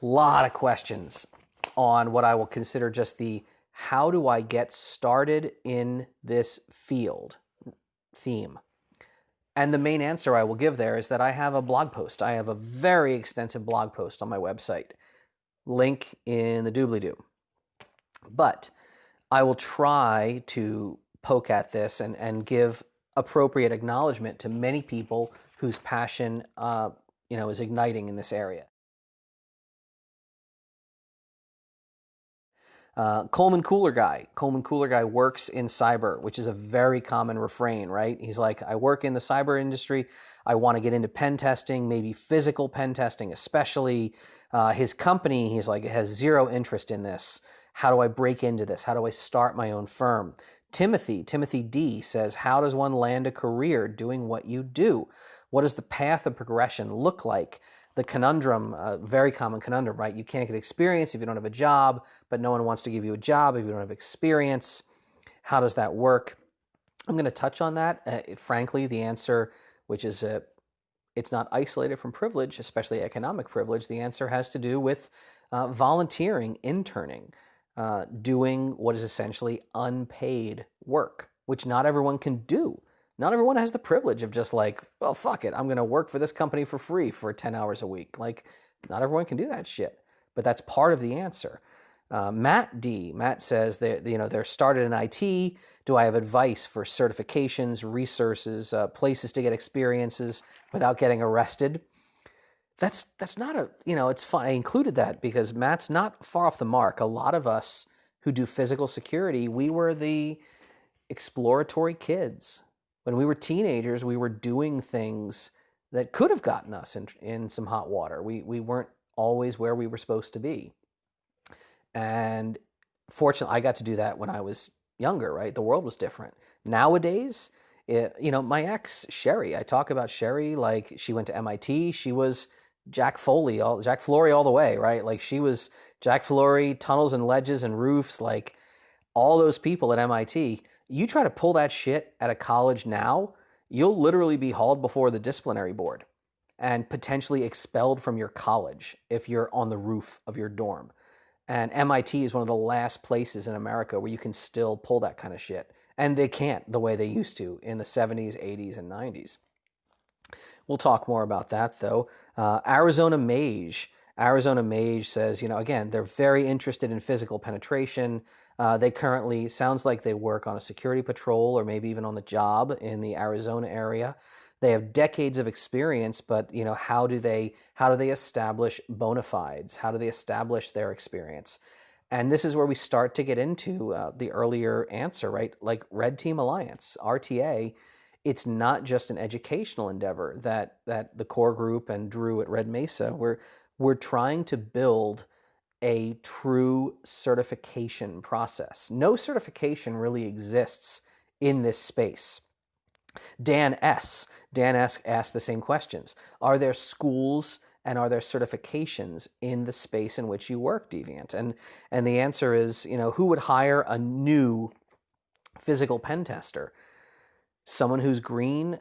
lot of questions on what I will consider just the how do I get started in this field theme. And the main answer I will give there is that I have a blog post. I have a very extensive blog post on my website. Link in the doobly-doo. But I will try to poke at this and give appropriate acknowledgement to many people whose passion is igniting in this area. Coleman Cooler Guy. Coleman Cooler Guy works in cyber, which is a very common refrain, right? He's like, I work in the cyber industry. I want to get into pen testing, maybe physical pen testing especially. His company, he's like, has zero interest in this. How do I break into this? How do I start my own firm? Timothy D says, how does one land a career doing what you do? What does the path of progression look like? The conundrum, very common conundrum, right? You can't get experience if you don't have a job, but no one wants to give you a job if you don't have experience. How does that work? I'm going to touch on that. Frankly, the answer, which is it's not isolated from privilege, especially economic privilege. The answer has to do with volunteering, interning, doing what is essentially unpaid work, which not everyone can do. Not everyone has the privilege of just like, well, fuck it, I'm going to work for this company for free for 10 hours a week. Like, not everyone can do that shit, but that's part of the answer. Matt says they're started in IT. Do I have advice for certifications, resources, places to get experiences without getting arrested? That's not it's fun. I included that because Matt's not far off the mark. A lot of us who do physical security, we were the exploratory kids. When we were teenagers, we were doing things that could have gotten us in some hot water. We weren't always where we were supposed to be. And fortunately, I got to do that when I was younger, right? The world was different. Nowadays, my ex, Sherry, I talk about Sherry like she went to MIT. She was Jack Flory all the way, right? Like she was Jack Flory, tunnels and ledges and roofs, like all those people at MIT. You try to pull that shit at a college now, you'll literally be hauled before the disciplinary board and potentially expelled from your college if you're on the roof of your dorm. And MIT is one of the last places in America where you can still pull that kind of shit. And they can't the way they used to in the 70s, 80s, and 90s. We'll talk more about that, though. Arizona Mage says, again, they're very interested in physical penetration. They currently, sounds like they work on a security patrol or maybe even on the job in the Arizona area. They have decades of experience, but how do they establish bona fides? How do they establish their experience? And this is where we start to get into the earlier answer, right? Like Red Team Alliance, RTA. It's not just an educational endeavor that the core group and Drew at Red Mesa, we're trying to build a true certification process. No certification really exists in this space. Dan S. asked the same questions. Are there schools and are there certifications in the space in which you work, Deviant? And the answer is, who would hire a new physical pen tester? Someone who's green.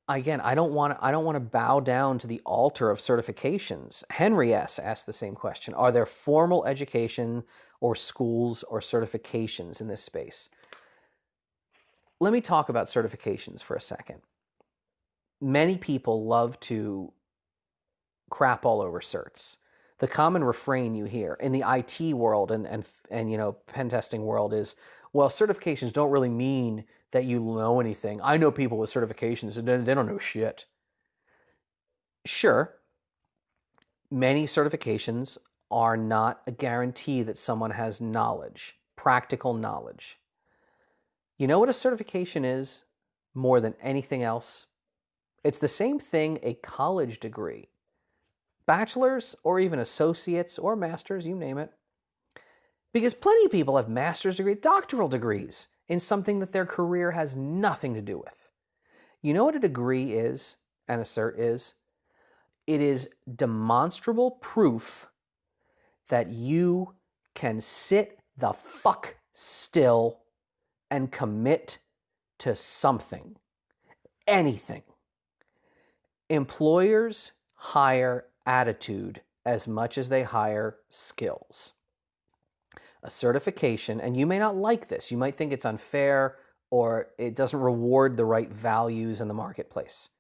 Again, I don't want to bow down to the altar of certifications. Henry S. asked the same question. Are there formal education or schools or certifications in this space? Let me talk about certifications for a second. Many people love to crap all over certs. The common refrain you hear in the IT world and pen testing world is, well, certifications don't really mean that you know anything. I know people with certifications and they don't know shit. Sure, many certifications are not a guarantee that someone has knowledge, practical knowledge. You know what a certification is more than anything else? It's the same thing a college degree, bachelor's or even associates or masters, you name it. Because plenty of people have master's degrees, doctoral degrees in something that their career has nothing to do with. You know what a degree is and a cert is? It is demonstrable proof that you can sit the fuck still and commit to something, anything. Employers hire attitude, as much as they hire skills. A certification, and you may not like this, you might think it's unfair or it doesn't reward the right values in the marketplace.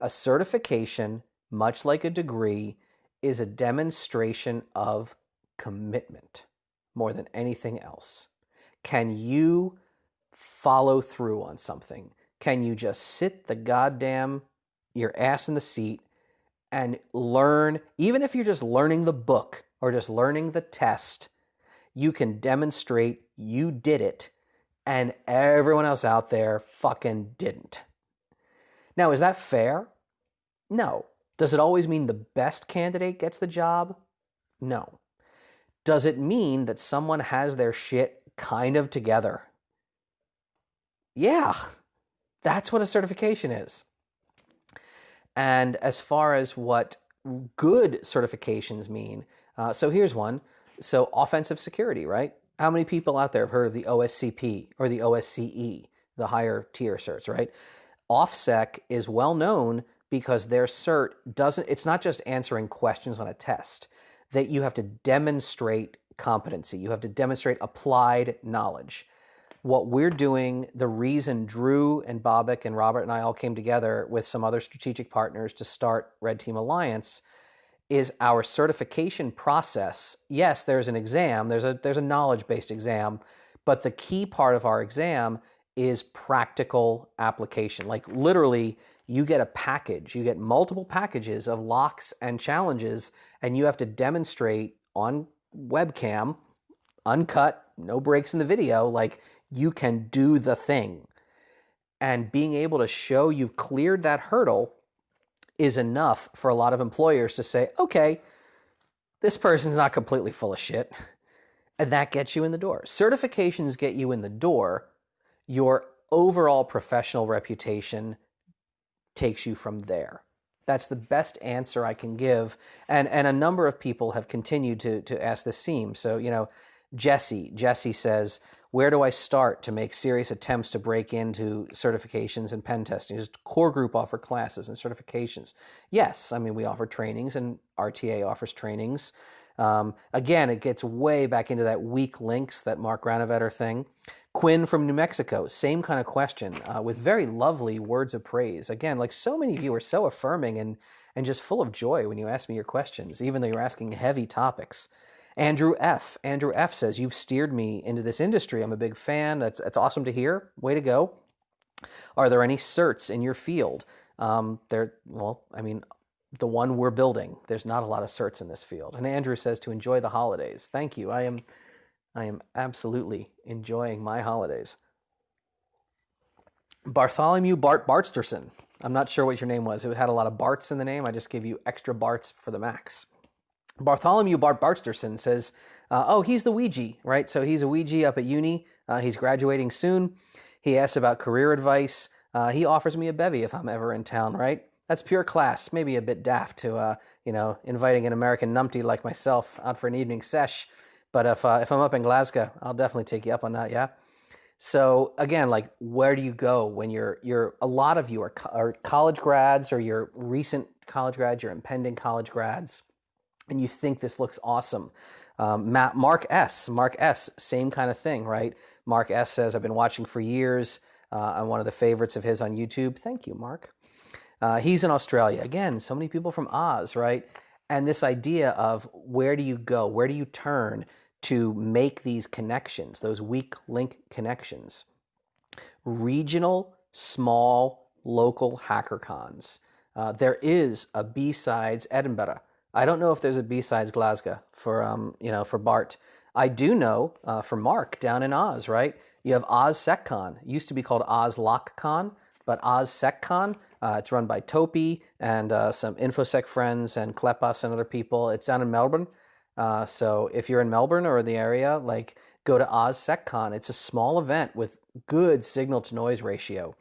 A certification, much like a degree, is a demonstration of commitment more than anything else. Can you follow through on something? Can you just sit your ass in the seat and learn, even if you're just learning the book or just learning the test, you can demonstrate you did it and everyone else out there fucking didn't. Now, is that fair? No. Does it always mean the best candidate gets the job? No. Does it mean that someone has their shit kind of together? Yeah. That's what a certification is. And as far as what good certifications mean, so here's one. So offensive security, right? How many people out there have heard of the OSCP or the OSCE, the higher tier certs, right? OffSec is well known because their cert it's not just answering questions on a test, that you have to demonstrate competency. You have to demonstrate applied knowledge. What we're doing, the reason Drew and Bobak and Robert and I all came together with some other strategic partners to start Red Team Alliance is our certification process. Yes, there's an exam, there's a knowledge-based exam, but the key part of our exam is practical application. Like literally, you get a package, you get multiple packages of locks and challenges, and you have to demonstrate on webcam, uncut, no breaks in the video, like you can do the thing. And being able to show you've cleared that hurdle is enough for a lot of employers to say, okay, this person's not completely full of shit. And that gets you in the door. Certifications get you in the door. Your overall professional reputation takes you from there. That's the best answer I can give. And a number of people have continued to ask this theme. So, Jessie says, where do I start to make serious attempts to break into certifications and pen testing? Does core group offer classes and certifications? Yes, we offer trainings and RTA offers trainings. Again, it gets way back into that weak links, that Mark Granovetter thing. Quinn from New Mexico, same kind of question with very lovely words of praise. Again, like so many of you are so affirming and just full of joy when you ask me your questions, even though you're asking heavy topics. Andrew F. Says, you've steered me into this industry. I'm a big fan. That's awesome to hear. Way to go. Are there any certs in your field? The one we're building. There's not a lot of certs in this field. And Andrew says to enjoy the holidays. Thank you. I am absolutely enjoying my holidays. Bartholomew Bartsterson. I'm not sure what your name was. It had a lot of Barts in the name. I just gave you extra Barts for the max. Bartholomew Bartsterson says, he's the Ouija, right? So he's a Ouija up at uni. He's graduating soon. He asks about career advice. He offers me a bevy if I'm ever in town, right? That's pure class. Maybe a bit daft to, inviting an American numpty like myself out for an evening sesh. But if I'm up in Glasgow, I'll definitely take you up on that, yeah? So again, like, where do you go when you're a lot of you are college grads, or you're recent college grads, you're impending college grads, and you think this looks awesome. Mark S, same kind of thing, right? Mark S says, I've been watching for years. I'm one of the favorites of his on YouTube. Thank you, Mark. He's in Australia. Again, so many people from Oz, right? And this idea of where do you go? Where do you turn to make these connections, those weak link connections? Regional, small, local HackerCons. There is a B-Sides Edinburgh. I don't know if there's a B-Sides Glasgow for Bart. I do know for Mark down in Oz, right? You have Oz SecCon. It used to be called Oz LockCon, but Oz SecCon, it's run by Topi and some InfoSec friends and Klepas and other people. It's down in Melbourne. So if you're in Melbourne or the area, like, go to Oz SecCon. It's a small event with good signal to noise ratio.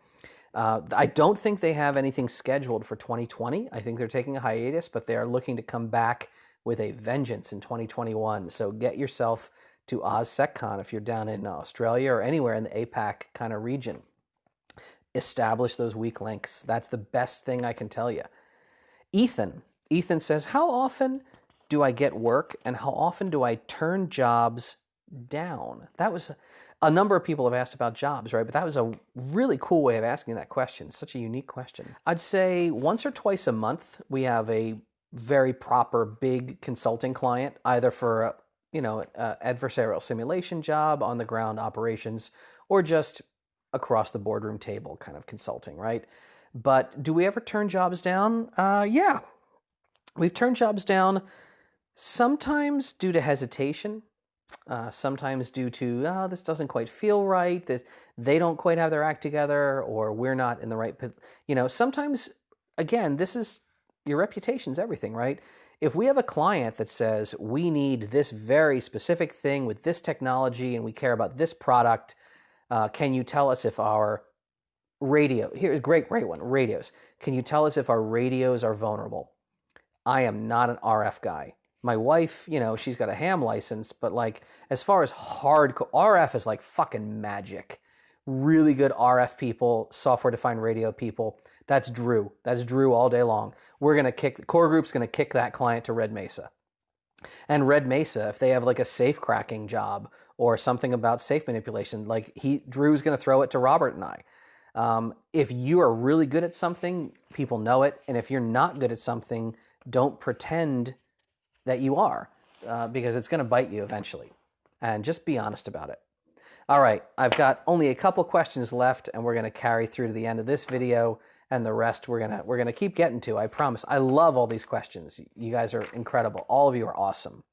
I don't think they have anything scheduled for 2020. I think they're taking a hiatus, but they are looking to come back with a vengeance in 2021. So get yourself to Oz SecCon if you're down in Australia or anywhere in the APAC kind of region. Establish those weak links. That's the best thing I can tell you. Ethan says, how often do I get work, and how often do I turn jobs down? That was a number of people have asked about jobs, right? But that was a really cool way of asking that question. Such a unique question. I'd say once or twice a month, we have a very proper big consulting client, either for a, adversarial simulation job, on the ground operations, or just across the boardroom table kind of consulting, right? But do we ever turn jobs down? Yeah. We've turned jobs down sometimes due to hesitation, sometimes due to, this doesn't quite feel right, they don't quite have their act together, or we're not in the right, sometimes, again, your reputation's everything, right? If we have a client that says, we need this very specific thing with this technology and we care about this product, can you tell us if our here's a great one, radios. Can you tell us if our radios are vulnerable? I am not an RF guy. My wife, she's got a ham license, but like as far as hardcore, RF is like fucking magic. Really good RF people, software-defined radio people. That's Drew. That's Drew all day long. Core Group's going to kick that client to Red Mesa. And Red Mesa, if they have like a safe cracking job or something about safe manipulation, like Drew's going to throw it to Robert and I. If you are really good at something, people know it. And if you're not good at something, don't pretend that you are, because it's going to bite you eventually. And just be honest about it. All right, I've got only a couple questions left, and we're going to carry through to the end of this video, and the rest we're gonna keep getting to, I promise. I love all these questions. You guys are incredible. All of you are awesome.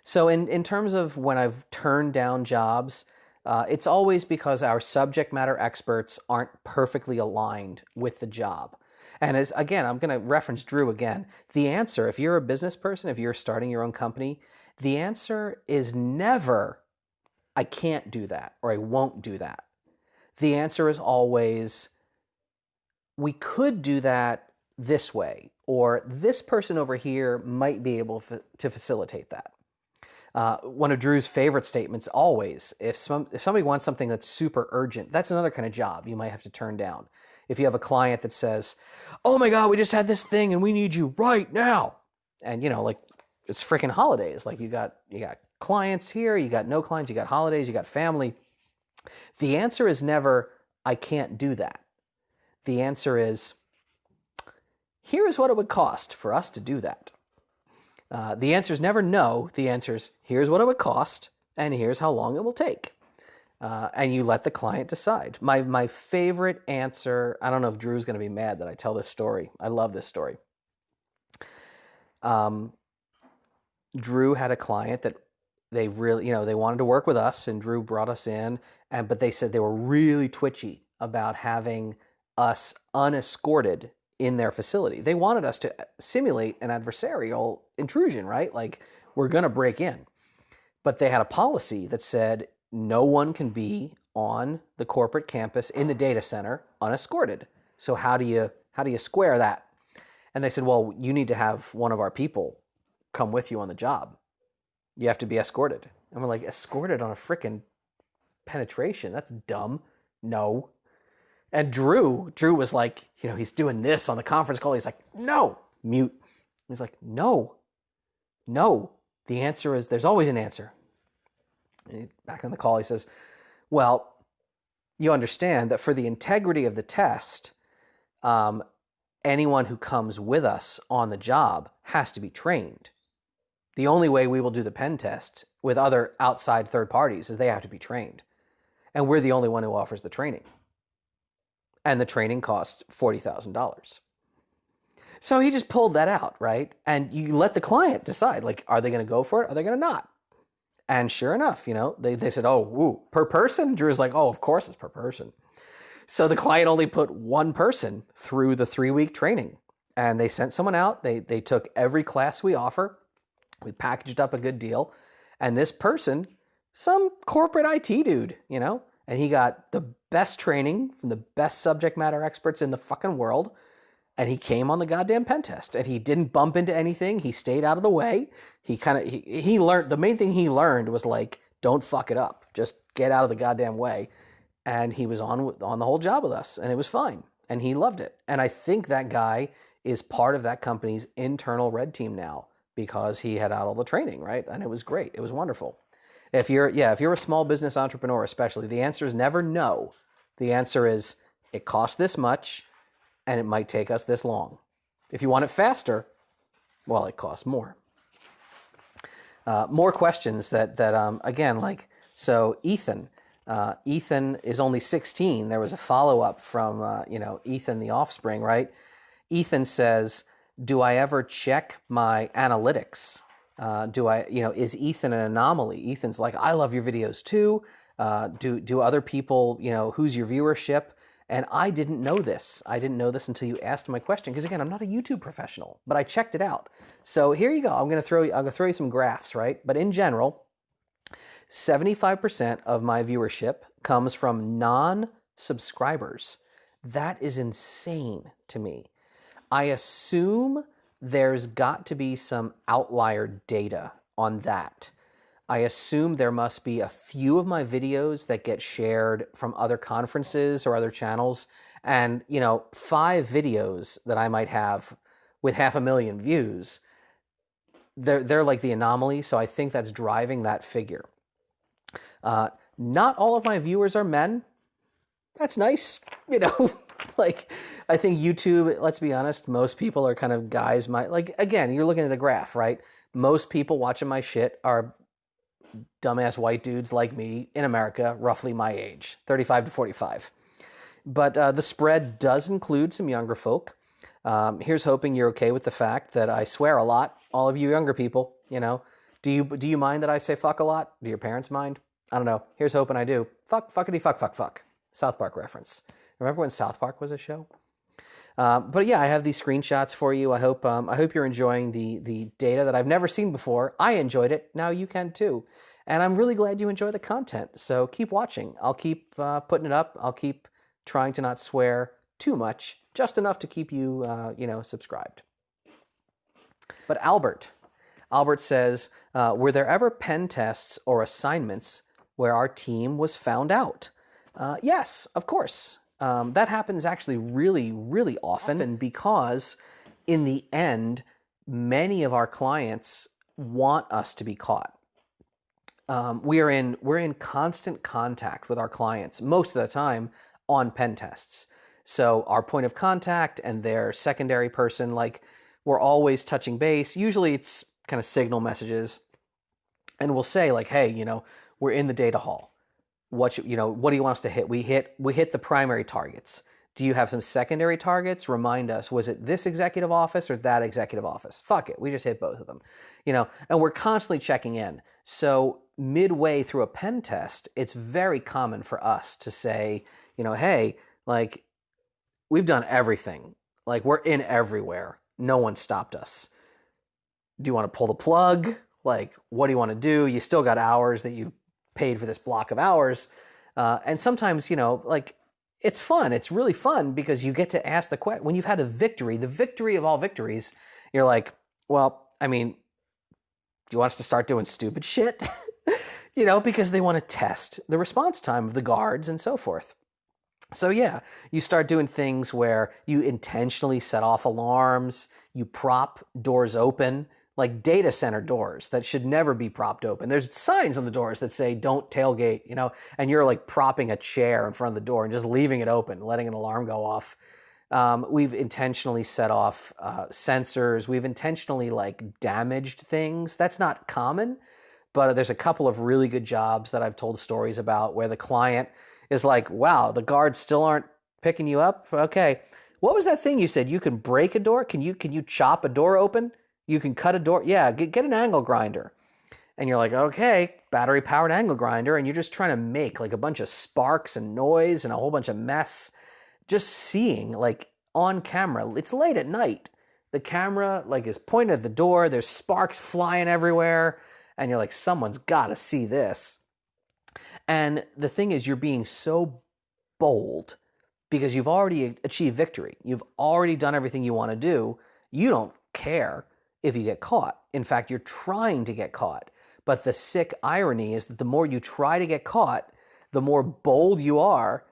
So in terms of when I've turned down jobs, it's always because our subject matter experts aren't perfectly aligned with the job. And again, I'm going to reference Drew again. The answer, if you're a business person, if you're starting your own company, the answer is never, I can't do that, or I won't do that. The answer is always, we could do that this way, or this person over here might be able to facilitate that. One of Drew's favorite statements always, if somebody wants something that's super urgent, that's another kind of job you might have to turn down. If you have a client that says, oh my God, we just had this thing and we need you right now. And like it's freaking holidays. Like you got clients here, you got no clients, you got holidays, you got family. The answer is never, I can't do that. The answer is, here is what it would cost for us to do that. The answer is never no. The answer is, here's what it would cost and here's how long it will take. And you let the client decide. My favorite answer, I don't know if Drew's going to be mad that I tell this story. I love this story. Drew had a client that they really, they wanted to work with us, and Drew brought us in, but they said they were really twitchy about having us unescorted in their facility. They wanted us to simulate an adversarial intrusion, right? Like, we're going to break in. But they had a policy that said no one can be on the corporate campus in the data center unescorted. So how do you square that? And they said, well, you need to have one of our people come with you on the job. You have to be escorted. And we're like, escorted on a frickin' penetration? That's dumb. No. And Drew was like, he's doing this on the conference call. He's like, no, mute. He's like, no. The answer is, there's always an answer. And back on the call, he says, well, you understand that for the integrity of the test, anyone who comes with us on the job has to be trained. The only way we will do the pen test with other outside third parties is they have to be trained. And we're the only one who offers the training. And the training costs $40,000. So he just pulled that out, right? And you let the client decide, like, are they going to go for it? Are they going to not? And sure enough, they said, per person? Drew's like, oh, of course it's per person. So the client only put one person through the 3-week training. And they sent someone out. They took every class we offer. We packaged up a good deal. And this person, some corporate IT dude, and he got the best training from the best subject matter experts in the fucking world. And he came on the goddamn pen test, and he didn't bump into anything. He stayed out of the way. He learned, the main thing he learned was like, don't fuck it up. Just get out of the goddamn way. And he was on the whole job with us, and it was fine. And he loved it. And I think that guy is part of that company's internal red team now. because he had out all the training, right? And it was great. It was wonderful. If you're a small business entrepreneur, especially, the answer is never no. The answer is it costs this much and it might take us this long. If you want it faster, well, it costs more. More questions that again, like, so Ethan is only 16. There was a follow-up from, Ethan, the offspring, right? Ethan says, do I ever check my analytics? Is Ethan an anomaly? Ethan's like, I love your videos too. Do other people, who's your viewership? And I didn't know this. I didn't know this until you asked my question. Because again, I'm not a YouTube professional, but I checked it out. So here you go. I'm gonna throw you some graphs, right? But in general, 75% of my viewership comes from non-subscribers. That is insane to me. I assume there's got to be some outlier data on that. I assume there must be a few of my videos that get shared from other conferences or other channels. And, 5 videos that I might have with 500,000 views, they're like the anomaly. So I think that's driving that figure. Not all of my viewers are men. That's nice. Like, I think YouTube, let's be honest, most people are kind of guys. Again, you're looking at the graph, right? Most people watching my shit are dumbass white dudes like me in America, roughly my age, 35 to 45. But the spread does include some younger folk. Here's hoping you're okay with the fact that I swear a lot. All of you younger people, do you mind that I say fuck a lot? Do your parents mind? I don't know. Here's hoping I do. Fuck, fuckity, fuck, fuck, fuck. South Park reference. Remember when South Park was a show? But yeah, I have these screenshots for you. I hope you're enjoying the data that I've never seen before. I enjoyed it. Now you can too. And I'm really glad you enjoy the content. So keep watching. I'll keep putting it up. I'll keep trying to not swear too much, just enough to keep you, subscribed. But Albert says, were there ever pen tests or assignments where our team was found out? Yes, of course. That happens actually really, really often because in the end, many of our clients want us to be caught. We're in constant contact with our clients most of the time on pen tests. So our point of contact and their secondary person, like, we're always touching base. Usually it's kind of signal messages, and we'll say like, hey, we're in the data hall. What do you want us to hit? We hit the primary targets. Do you have some secondary targets? Remind us, was it this executive office or that executive office? Fuck it, we just hit both of them. And we're constantly checking in. So midway through a pen test, it's very common for us to say, hey, like, we've done everything. Like, we're in everywhere. No one stopped us. Do you want to pull the plug? Like, what do you want to do? You still got hours that you paid for this block of hours. And sometimes, it's fun. It's really fun because you get to ask the question. When you've had a victory, the victory of all victories, you're like, well, I mean, do you want us to start doing stupid shit? Because they want to test the response time of the guards and so forth. So yeah, you start doing things where you intentionally set off alarms, you prop doors open, like data center doors that should never be propped open. There's signs on the doors that say don't tailgate, and you're like propping a chair in front of the door and just leaving it open, letting an alarm go off. We've intentionally set off sensors. We've intentionally damaged things. That's not common, but there's a couple of really good jobs that I've told stories about where the client is like, wow, the guards still aren't picking you up? Okay. What was that thing you said? You can break a door? Can you chop a door open? You can cut a door? Yeah, get an angle grinder. And you're like, okay, battery-powered angle grinder, and you're just trying to make like a bunch of sparks and noise and a whole bunch of mess. Just seeing on camera, it's late at night. The camera is pointed at the door, there's sparks flying everywhere, and you're like, someone's gotta see this. And the thing is, you're being so bold because you've already achieved victory. You've already done everything you want to do. You don't care if you get caught. In fact, you're trying to get caught. But the sick irony is that the more you try to get caught, the more bold you are.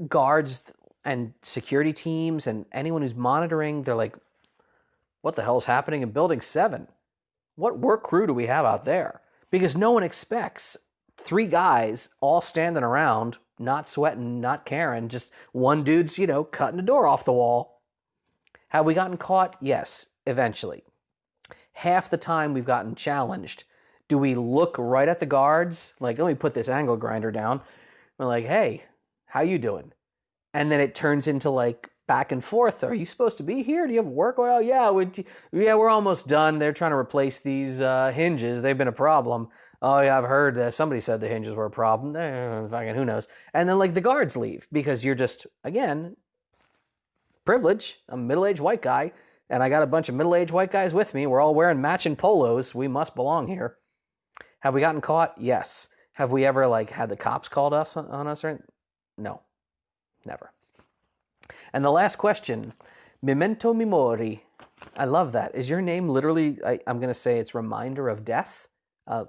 Guards and security teams and anyone who's monitoring, they're like, what the hell's happening in building 7? What work crew do we have out there? Because no one expects 3 guys all standing around, not sweating, not caring, just one dude's, cutting a door off the wall. Have we gotten caught? Yes, eventually. Half the time we've gotten challenged. Do we look right at the guards? Like, let me put this angle grinder down. We're like, hey, how you doing? And then it turns into like back and forth. Are you supposed to be here? Do you have work? Well, yeah, we're almost done. They're trying to replace these hinges. They've been a problem. Oh, yeah, I've heard somebody said the hinges were a problem. Fucking who knows? And then like the guards leave because you're just, again, privilege. I'm a middle-aged white guy, and I got a bunch of middle-aged white guys with me. We're all wearing matching polos. We must belong here. Have we gotten caught? Yes. Have we ever like had the cops called us on us? No, never. And the last question, memento mori. I love that. Is your name literally? I'm going to say it's reminder of death. I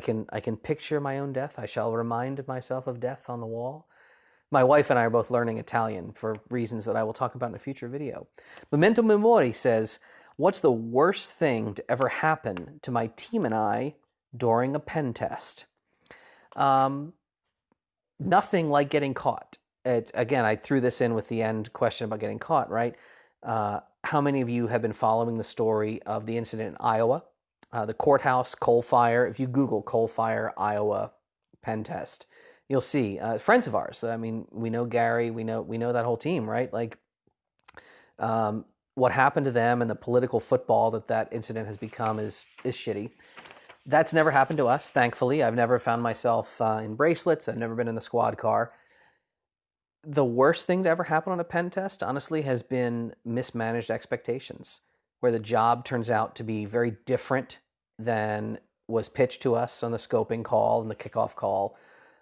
can picture my own death. I shall remind myself of death on the wall. My wife and I are both learning Italian for reasons that I will talk about in a future video. Memento mori says, what's the worst thing to ever happen to my team and I during a pen test? Nothing like getting caught. Again, I threw this in with the end question about getting caught, right? How many of you have been following the story of the incident in Iowa? The courthouse coal fire. If you Google coal fire Iowa pen test, you'll see friends of ours. I mean, we know Gary, we know that whole team, right? Like, what happened to them and the political football that incident has become is shitty. That's never happened to us, thankfully. I've never found myself in bracelets. I've never been in the squad car. The worst thing to ever happen on a pen test, honestly, has been mismanaged expectations, where the job turns out to be very different than was pitched to us on the scoping call and the kickoff call.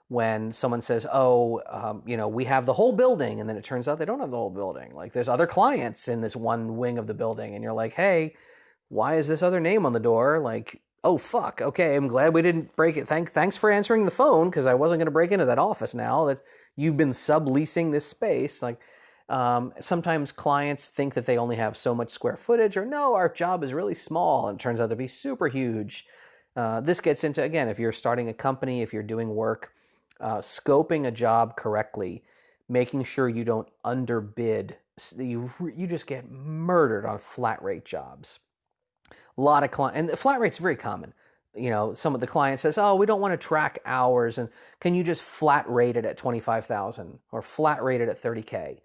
When someone says, we have the whole building, and then it turns out they don't have the whole building. Like, there's other clients in this one wing of the building, and you're like, hey, why is this other name on the door? Like, oh, fuck, okay, I'm glad we didn't break it. Thanks for answering the phone, because I wasn't going to break into that office now. That you've been subleasing this space. Like, sometimes clients think that they only have so much square footage, or no, our job is really small, and it turns out to be super huge. This gets into, again, if you're starting a company, if you're doing work, scoping a job correctly, making sure you don't underbid. You just get murdered on flat rate jobs. A lot of clients, and flat rate's very common. Some of the client says, oh, we don't want to track hours, and can you just flat rate it at 25,000 or flat rate it at 30K?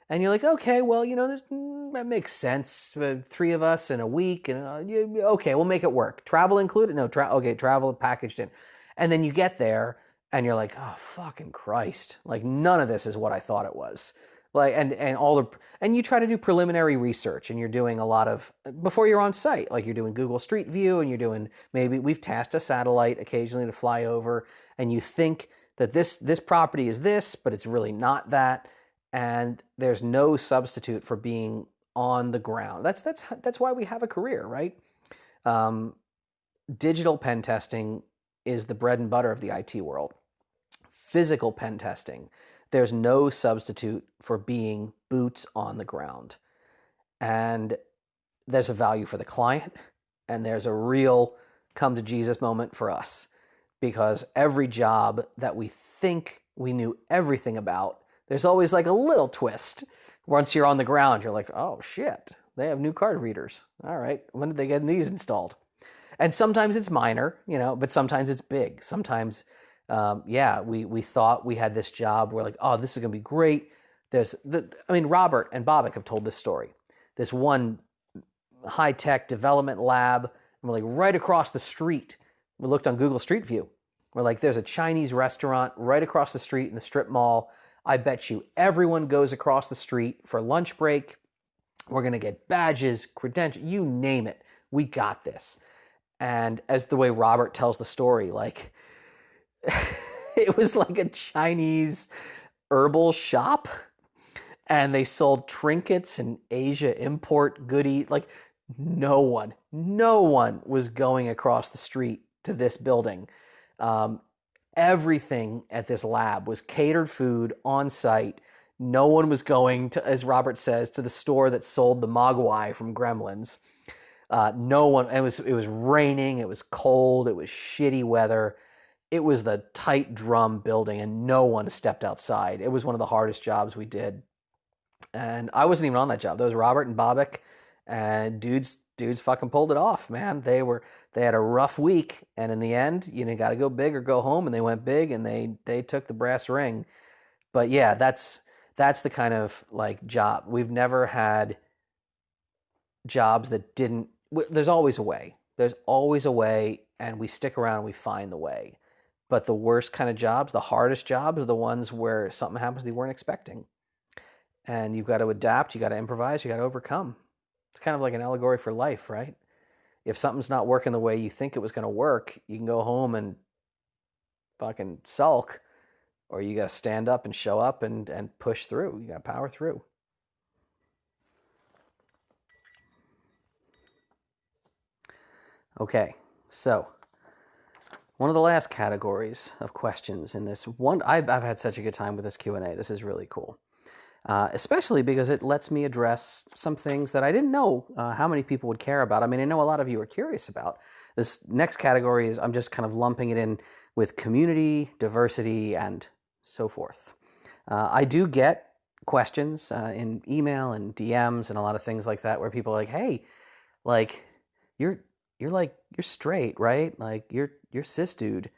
And you're like, okay, well, that makes sense. 3 of us in a week, and okay, we'll make it work. Travel included? No, travel packaged in. And then you get there, and you're like, oh, fucking Christ. Like, none of this is what I thought it was. Like, and you try to do preliminary research, and you're doing a lot of, before you're on site, like you're doing Google Street View, and you're doing, maybe we've tasked a satellite occasionally to fly over, and you think that this property is this, but it's really not that. And there's no substitute for being on the ground. That's why we have a career, right? Digital pen testing is the bread and butter of the IT world. Physical pen testing, there's no substitute for being boots on the ground. And there's a value for the client, and there's a real come to Jesus moment for us, because every job that we think we knew everything about, there's always like a little twist. Once you're on the ground, you're like, oh shit, they have new card readers. All right, when did they get these installed? And sometimes it's minor, but sometimes it's big. Sometimes, we thought we had this job. We're like, oh, this is gonna be great. Robert and Bobak have told this story. This one high-tech development lab, and we're like right across the street. We looked on Google Street View. We're like, there's a Chinese restaurant right across the street in the strip mall. I bet you everyone goes across the street for lunch break. We're going to get badges, credentials, you name it. We got this. And as the way Robert tells the story, like, it was like a Chinese herbal shop, and they sold trinkets and Asia import goodies. Like, no one was going across the street to this building. Everything at this lab was catered food on site. No one was going to, as Robert says, to the store that sold the Mogwai from Gremlins. No one. It was raining. It was cold. It was shitty weather. It was the tight drum building, and no one stepped outside. It was one of the hardest jobs we did, and I wasn't even on that job. There was Robert and Bobek, and dudes fucking pulled it off, man. They had a rough week, and in the end, got to go big or go home, and they went big, and they took the brass ring. But yeah, that's the kind of like job. We've never had jobs that didn't. There's always a way. There's always a way, and we stick around and we find the way. But the worst kind of jobs, the hardest jobs, are the ones where something happens they weren't expecting. And you've got to adapt, you got to improvise, you got to overcome. It's kind of like an allegory for life, right? If something's not working the way you think it was going to work, you can go home and fucking sulk, or you got to stand up and show up and push through. You got to power through. Okay, so one of the last categories of questions in this one, I've had such a good time with this Q&A. This is really cool, especially because it lets me address some things that I didn't know how many people would care about. I mean, I know a lot of you are curious about. This next category is, I'm just kind of lumping it in with community, diversity, and so forth. I do get questions in email and DMs and a lot of things like that where people are like, hey, like, you're straight, right? Like, you're cis dude.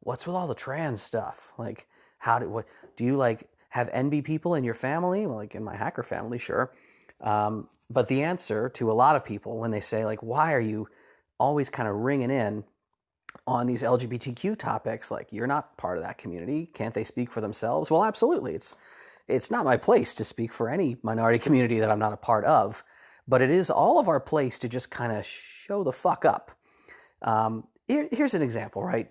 What's with all the trans stuff? Like, what do you like have NB people in your family? Well, like in my hacker family, sure. But the answer to a lot of people when they say, like, why are you always kind of ringing in on these LGBTQ topics? Like, you're not part of that community. Can't they speak for themselves? Well, absolutely. It's not my place to speak for any minority community that I'm not a part of, but it is all of our place to just kind of show the fuck up. Here's an example, right?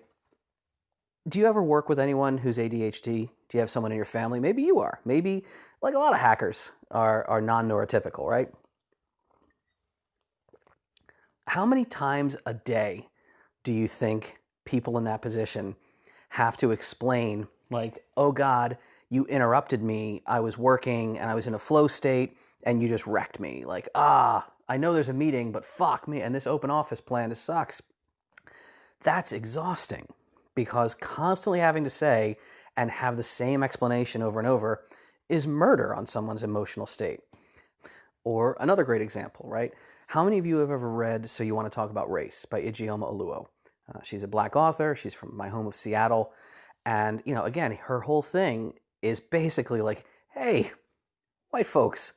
Do you ever work with anyone who's ADHD? Do you have someone in your family? Maybe you are. Maybe, like a lot of hackers, are non-neurotypical, right? How many times a day do you think people in that position have to explain, like, oh God, you interrupted me. I was working and I was in a flow state and you just wrecked me. Like, I know there's a meeting, but fuck me. And this open office plan, this sucks. That's exhausting, because constantly having to say and have the same explanation over and over is murder on someone's emotional state. Or another great example, right? How many of you have ever read So You Want to Talk About Race by Ijeoma Oluo? She's a Black author. She's from my home of Seattle. And, again, her whole thing is basically like, hey, white folks,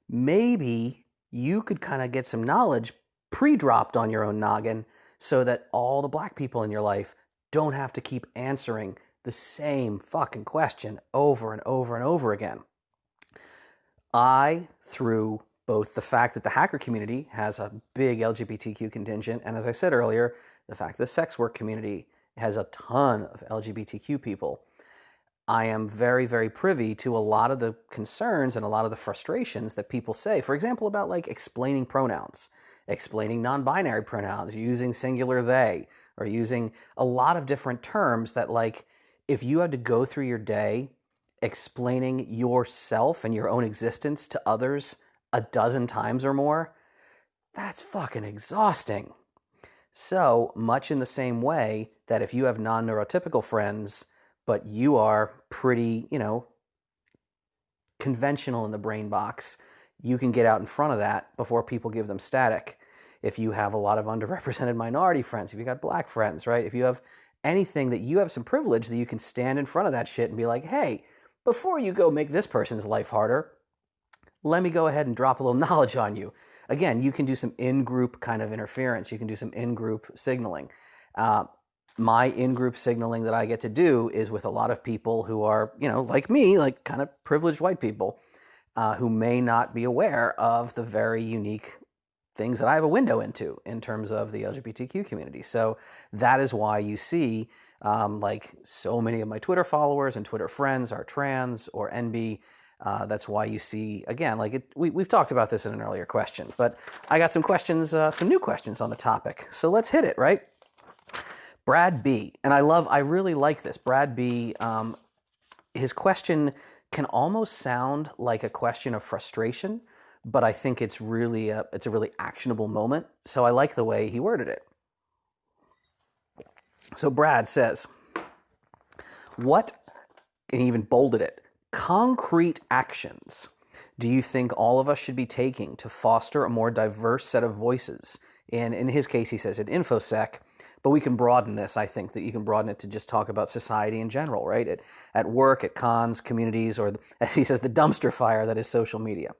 maybe you could kind of get some knowledge pre-dropped on your own noggin so that all the Black people in your life don't have to keep answering the same fucking question over and over and over again. Through both the fact that the hacker community has a big LGBTQ contingent, and as I said earlier, the fact that the sex work community has a ton of LGBTQ people, I am very, very privy to a lot of the concerns and a lot of the frustrations that people say, for example, about like explaining pronouns, explaining non-binary pronouns, using singular they, or using a lot of different terms that, like, if you had to go through your day explaining yourself and your own existence to others a dozen times or more, that's fucking exhausting. So much in the same way that if you have non-neurotypical friends, but you are pretty, conventional in the brain box, you can get out in front of that before people give them static. If you have a lot of underrepresented minority friends, if you got Black friends, right? If you have anything that you have some privilege, that you can stand in front of that shit and be like, hey, before you go make this person's life harder, let me go ahead and drop a little knowledge on you. Again, you can do some in-group kind of interference. You can do some in-group signaling. My in-group signaling that I get to do is with a lot of people who are, like me, like kind of privileged white people, who may not be aware of the very unique things that I have a window into in terms of the LGBTQ community. So that is why you see like so many of my Twitter followers and Twitter friends are trans or NB. That's why you see, again, like we've talked about this in an earlier question, but I got some questions, some new questions on the topic. So let's hit it, right? Brad B. And I really like this. Brad B, his question can almost sound like a question of frustration, but I think it's a really actionable moment. So I like the way he worded it. So Brad says, what, and he even bolded it, concrete actions do you think all of us should be taking to foster a more diverse set of voices? And in his case, he says in InfoSec, but we can broaden this. I think that you can broaden it to just talk about society in general, right? At work, at cons, communities, or as he says, the dumpster fire that is social media.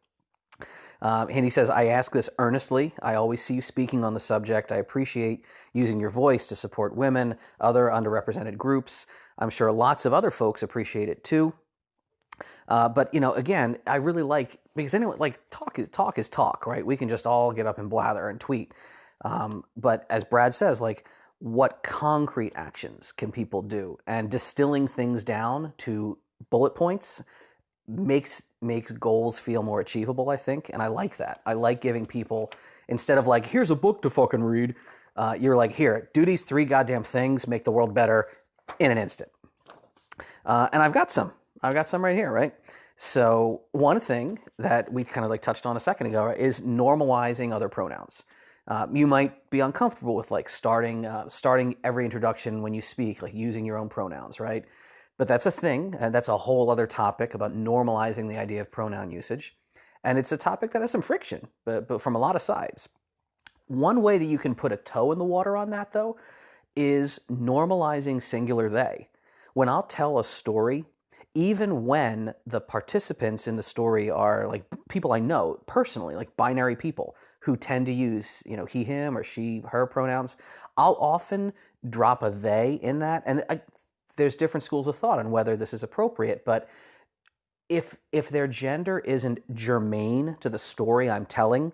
And he says, I ask this earnestly. I always see you speaking on the subject. I appreciate using your voice to support women, other underrepresented groups. I'm sure lots of other folks appreciate it too. But again, I really like, because anyone, like, talk is talk, right? We can just all get up and blather and tweet. But as Brad says, like, what concrete actions can people do? And distilling things down to bullet points makes goals feel more achievable, I think. And I like that. I like giving people, instead of like, here's a book to fucking read, you're like, here, do these 3 goddamn things, make the world better in an instant. And I've got some right here, right? So one thing that we kind of like touched on a second ago, right, is normalizing other pronouns. You might be uncomfortable with like starting every introduction when you speak, like using your own pronouns, right? But that's a thing, and that's a whole other topic about normalizing the idea of pronoun usage. And it's a topic that has some friction, but from a lot of sides. One way that you can put a toe in the water on that, though, is normalizing singular they. When I'll tell a story, even when the participants in the story are like people I know personally, like binary people who tend to use, he, him, or she, her pronouns, I'll often drop a they in that. And there's different schools of thought on whether this is appropriate, but if their gender isn't germane to the story I'm telling,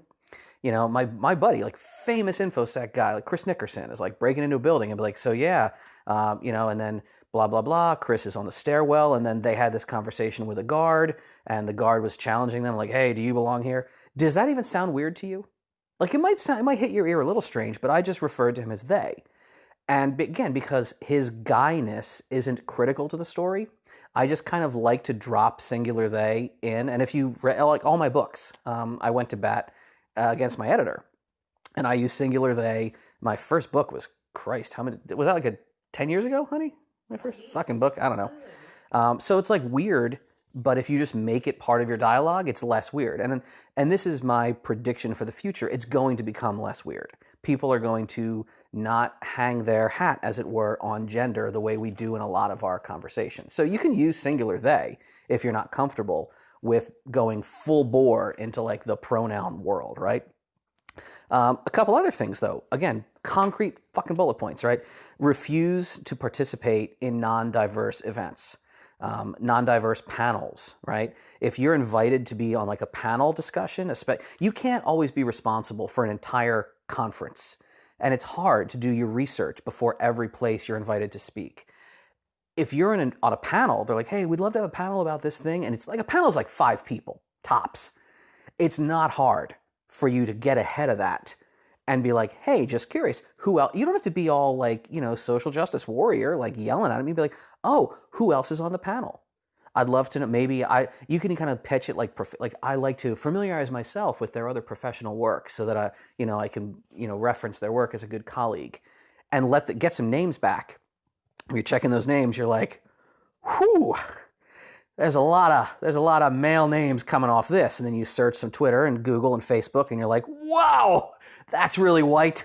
my buddy, like famous InfoSec guy, like Chris Nickerson, is like breaking into a building and be like, so yeah, and then blah, blah, blah, Chris is on the stairwell, and then they had this conversation with a guard, and the guard was challenging them, like, hey, do you belong here? Does that even sound weird to you? Like, it might hit your ear a little strange, but I just referred to him as they. And again, because his guyness isn't critical to the story, I just kind of like to drop singular they in. And if you read, like all my books, I went to bat against my editor, and I used singular they. My first book was, Christ, how many, was that like 10 years ago, honey? My first fucking book? I don't know. So it's like weird, but if you just make it part of your dialogue, it's less weird. And this is my prediction for the future. It's going to become less weird. People are going to not hang their hat, as it were, on gender the way we do in a lot of our conversations. So you can use singular they if you're not comfortable with going full bore into like the pronoun world, right? A couple other things, though. Again, concrete fucking bullet points, right? Refuse to participate in non-diverse events, non-diverse panels, right? If you're invited to be on like a panel discussion, you can't always be responsible for an entire conference. And it's hard to do your research before every place you're invited to speak. If you're on a panel, they're like, hey, we'd love to have a panel about this thing. And it's like, a panel is like 5 people, tops. It's not hard for you to get ahead of that and be like, hey, just curious, who else? You don't have to be all like, social justice warrior, like yelling at him. You'd be like, oh, who else is on the panel? I'd love to know. Maybe you can kind of pitch it like I like to familiarize myself with their other professional work so that I can reference their work as a good colleague, and get some names back. When you're checking those names, you're like, whew. There's a lot of male names coming off this, and then you search some Twitter and Google and Facebook, and you're like, wow, that's really white.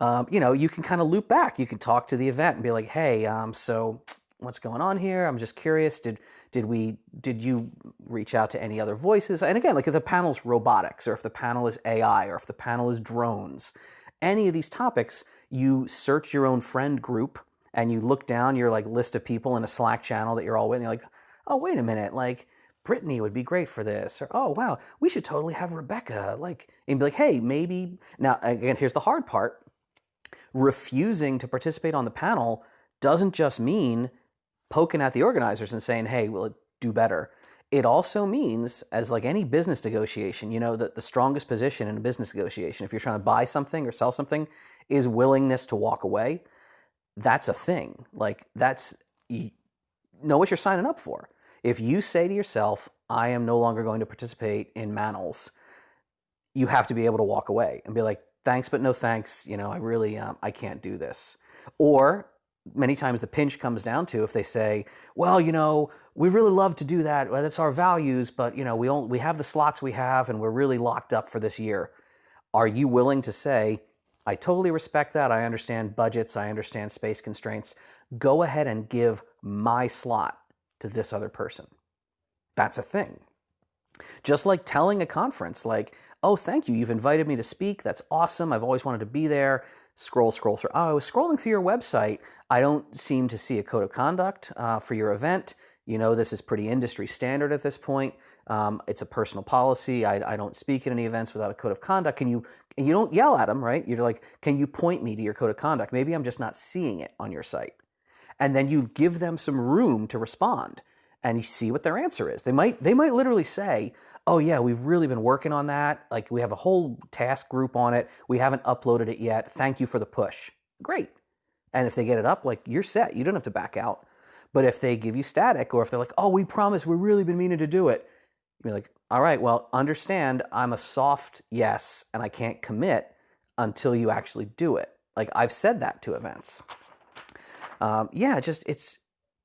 You can kind of loop back. You can talk to the event and be like, hey, so what's going on here? I'm just curious. Did you reach out to any other voices? And again, like if the panel's robotics, or if the panel is AI, or if the panel is drones, any of these topics, you search your own friend group and you look down your like list of people in a Slack channel that you're all with, and you're like, oh, wait a minute, like Brittany would be great for this, or oh wow, we should totally have Rebecca, and be like, hey, maybe. Now again, here's the hard part. Refusing to participate on the panel doesn't just mean poking at the organizers and saying, hey, will it do better? It also means, as like any business negotiation, that the strongest position in a business negotiation, if you're trying to buy something or sell something, is willingness to walk away. That's a thing. Like know what you're signing up for. If you say to yourself, I am no longer going to participate in Manals, you have to be able to walk away and be like, thanks, but no thanks. I really, I can't do this. Or many times the pinch comes down to if they say, well, we really love to do that. Well, that's our values, but we have the slots we have and we're really locked up for this year. Are you willing to say, I totally respect that. I understand budgets. I understand space constraints. Go ahead and give my slot to this other person. That's a thing. Just like telling a conference, like, oh, thank you. You've invited me to speak. That's awesome. I've always wanted to be there. Scroll through. Oh, I was scrolling through your website. I don't seem to see a code of conduct for your event. This is pretty industry standard at this point. It's a personal policy. I don't speak at any events without a code of conduct. And you don't yell at them, right? You're like, can you point me to your code of conduct? Maybe I'm just not seeing it on your site. And then you give them some room to respond and you see what their answer is. They might literally say, oh yeah, we've really been working on that. Like we have a whole task group on it. We haven't uploaded it yet. Thank you for the push. Great. And if they get it up, like you're set. You don't have to back out. But if they give you static or if they're like, oh, we promise, we've really been meaning to do it. You're like, all right, well, understand I'm a soft yes and I can't commit until you actually do it. Like I've said that to events.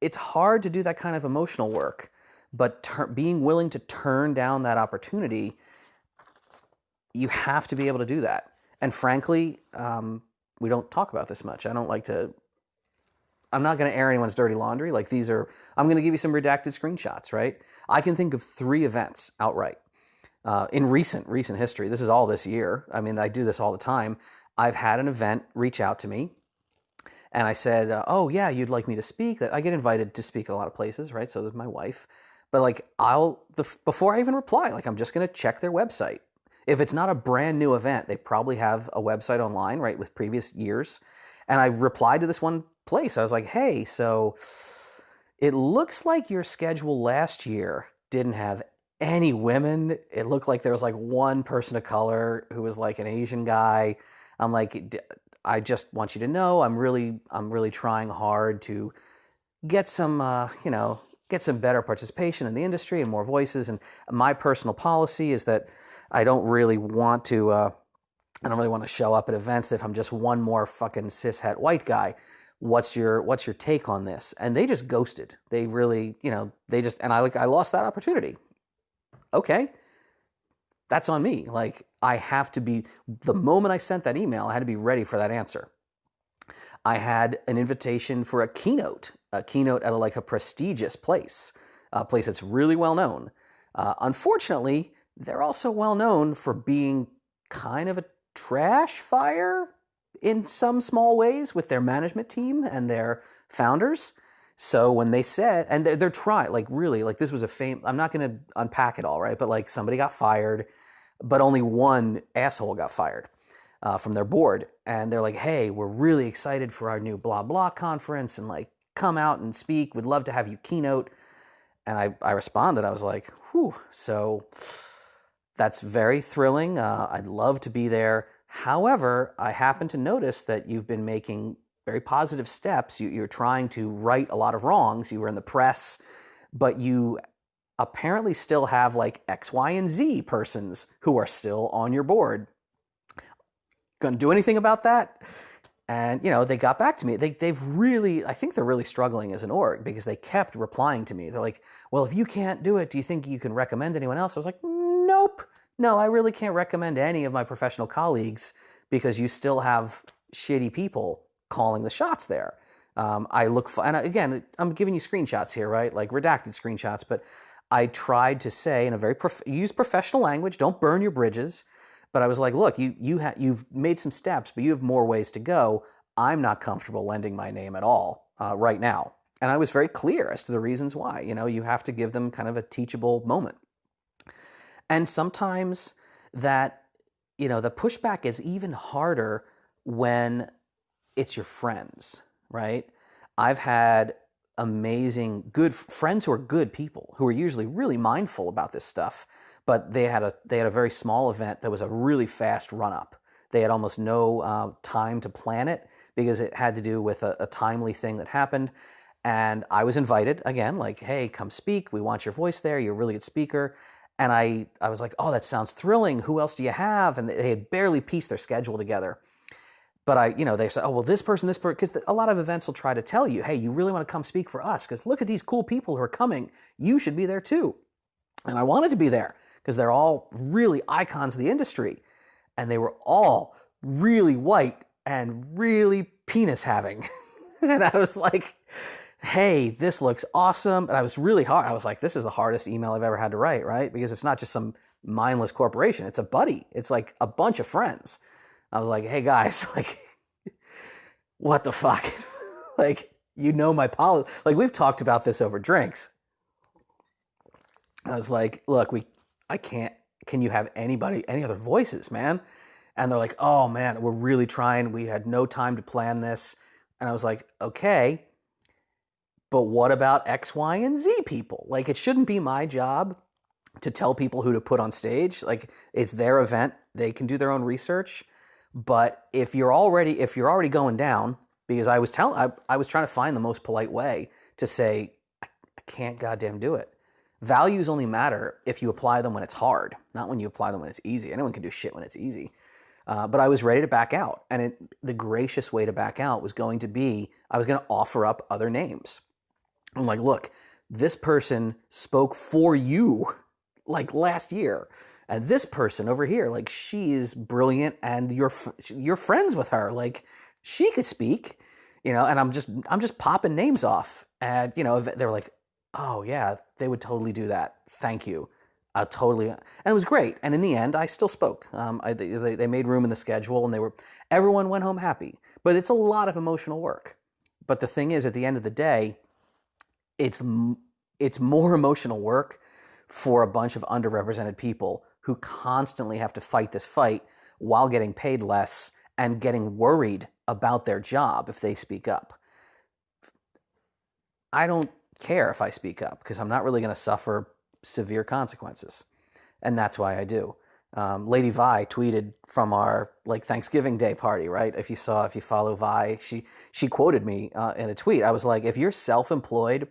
It's hard to do that kind of emotional work, but being willing to turn down that opportunity, you have to be able to do that. And frankly, we don't talk about this much. I'm not going to air anyone's dirty laundry. I'm going to give you some redacted screenshots, right? I can think of 3 events outright in recent history. This is all this year. I mean, I do this all the time. I've had an event reach out to me and I said, oh yeah, you'd like me to speak? I get invited to speak at a lot of places, right? So does my wife. But before I even reply, I'm just going to check their website. If it's not a brand new event, they probably have a website online, right, with previous years. And I replied to this one place. I was like, hey, so it looks like your schedule last year didn't have any women. It looked like there was one person of color who was an Asian guy. I'm like, I just want you to know I'm really trying hard to get some better participation in the industry and more voices. And my personal policy is that I don't really want to show up at events if I'm just one more fucking cishet white guy. What's your take on this? And they just ghosted. They really, I lost that opportunity. Okay. That's on me. I have to be, the moment I sent that email, I had to be ready for that answer. I had an invitation for a keynote at a prestigious place, a place that's really well known. Unfortunately, they're also well known for being kind of a trash fire in some small ways with their management team and their founders. So when they said, and they're trying, this was I'm not going to unpack it all, right? But somebody got fired, but only one asshole got fired from their board. And they're like, hey, we're really excited for our new blah, blah conference and come out and speak. We'd love to have you keynote. And I responded, I was like, whew, so that's very thrilling. I'd love to be there. However, I happen to notice that you've been making very positive steps. You're trying to right a lot of wrongs. You were in the press, but you apparently still have X, Y, and Z persons who are still on your board. Going to do anything about that? And, they got back to me. I think they're really struggling as an org because they kept replying to me. They're like, well, if you can't do it, do you think you can recommend anyone else? I was like, nope. No, I really can't recommend any of my professional colleagues because you still have shitty people calling the shots there. And again, I'm giving you screenshots here, right? Redacted screenshots, but I tried to say in a very use professional language, don't burn your bridges. But I was like, look, you've made some steps, but you have more ways to go. I'm not comfortable lending my name at all right now. And I was very clear as to the reasons why. You have to give them kind of a teachable moment. And sometimes that, the pushback is even harder when it's your friends, right? I've had amazing, good friends who are good people, who are usually really mindful about this stuff, but they had a very small event that was a really fast run-up. They had almost no time to plan it because it had to do with a timely thing that happened. And I was invited again, like, hey, come speak. We want your voice there. You're a really good speaker. And I was like, oh, that sounds thrilling. Who else do you have? And they had barely pieced their schedule together. But they said, oh, well, this person, because a lot of events will try to tell you, hey, you really want to come speak for us because look at these cool people who are coming. You should be there too. And I wanted to be there because they're all really icons of the industry. And they were all really white and really penis having. And I was like, hey, this looks awesome. And I was really hard. I was like, this is the hardest email I've ever had to write, right? Because it's not just some mindless corporation. It's a buddy. It's like a bunch of friends. I was like, hey guys, like, what the fuck? Like, my policy. Like, we've talked about this over drinks. I was like, look, can you have any other voices, man? And they're like, oh man, we're really trying. We had no time to plan this. And I was like, okay, but what about X, Y, and Z people? Like, it shouldn't be my job to tell people who to put on stage. Like, it's their event. They can do their own research. But if you're already going down, because I was trying to find the most polite way to say, I can't goddamn do it. Values only matter if you apply them when it's hard, not when you apply them when it's easy. Anyone can do shit when it's easy. But I was ready to back out. And the gracious way to back out was going to be, I was going to offer up other names. I'm like, look, this person spoke for you like last year. And this person over here, like, she is brilliant and you're friends with her. Like, she could speak, and I'm just popping names off. And, they were like, oh yeah, they would totally do that. Thank you. Totally. And it was great. And in the end, I still spoke. They made room in the schedule and everyone went home happy. But it's a lot of emotional work. But the thing is, at the end of the day, it's more emotional work for a bunch of underrepresented people who constantly have to fight this fight while getting paid less and getting worried about their job if they speak up. I don't care if I speak up because I'm not really going to suffer severe consequences. And that's why I do. Lady Vi tweeted from our Thanksgiving Day party, right? If you follow Vi, she quoted me in a tweet. I was like, if you're self-employed,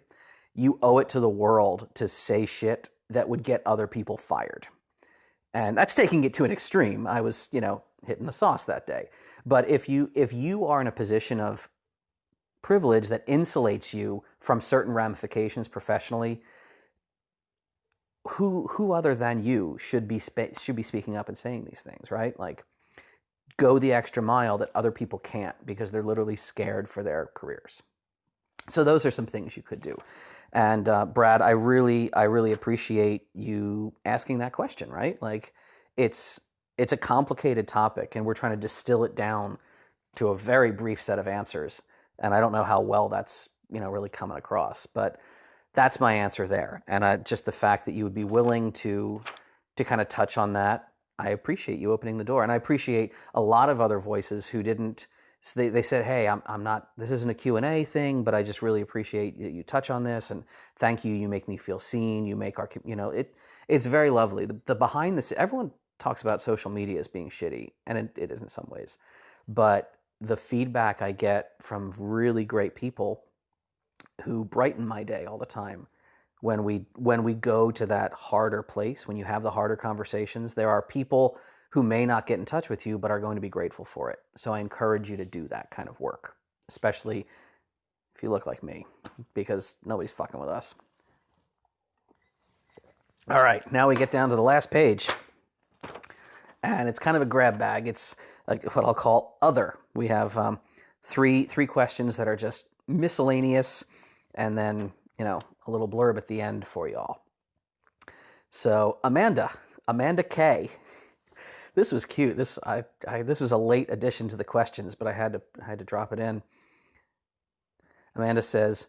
you owe it to the world to say shit that would get other people fired. And that's taking it to an extreme. I was, hitting the sauce that day. But if you are in a position of privilege that insulates you from certain ramifications professionally, who other than you should be speaking up and saying these things, right? Like, go the extra mile that other people can't because they're literally scared for their careers. So those are some things you could do. And Brad, I really appreciate you asking that question, right? Like, it's a complicated topic and we're trying to distill it down to a very brief set of answers. And I don't know how well that's, really coming across, but that's my answer there. And just the fact that you would be willing to kind of touch on that, I appreciate you opening the door. And I appreciate a lot of other voices who didn't. So they said, hey, I'm not, this isn't a Q&A thing, but I just really appreciate you touch on this. And thank you. You make me feel seen. You make our, it's very lovely. The behind the scenes, everyone talks about social media as being shitty, and it is in some ways. But the feedback I get from really great people who brighten my day all the time, when we go to that harder place, when you have the harder conversations, there are people who may not get in touch with you, but are going to be grateful for it. So I encourage you to do that kind of work, especially if you look like me, because nobody's fucking with us. All right, now we get down to the last page. And it's kind of a grab bag. It's like what I'll call other. We have three questions that are just miscellaneous, and then, a little blurb at the end for y'all. So Amanda K. This was cute. This was a late addition to the questions, but I had to drop it in. Amanda says,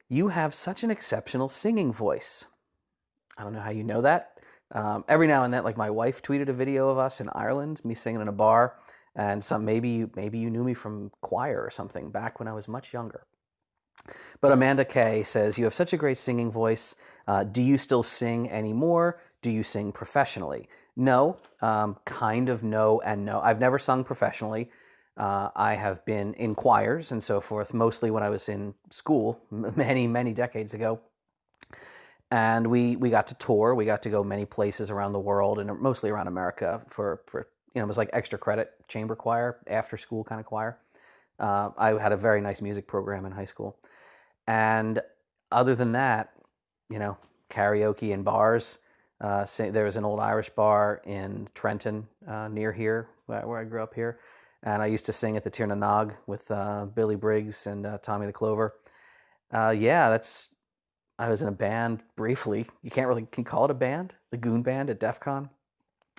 "You have such an exceptional singing voice." I don't know how you know that. Every now and then, like, my wife tweeted a video of us in Ireland, me singing in a bar, and maybe you knew me from choir or something back when I was much younger. But Amanda K says, "You have such a great singing voice. Do you still sing anymore? Do you sing professionally?" No, kind of no and no. I've never sung professionally. I have been in choirs and so forth, mostly when I was in school many, many decades ago. And we got to tour. We got to go many places around the world and mostly around America for it was like extra credit chamber choir, after school kind of choir. I had a very nice music program in high school. And other than that, karaoke in bars. There was an old Irish bar in Trenton near here, where I grew up here. And I used to sing at the Tir na Nog with Billy Briggs and Tommy the Clover. I was in a band briefly. You can call it a band? The Goon Band at DEF CON.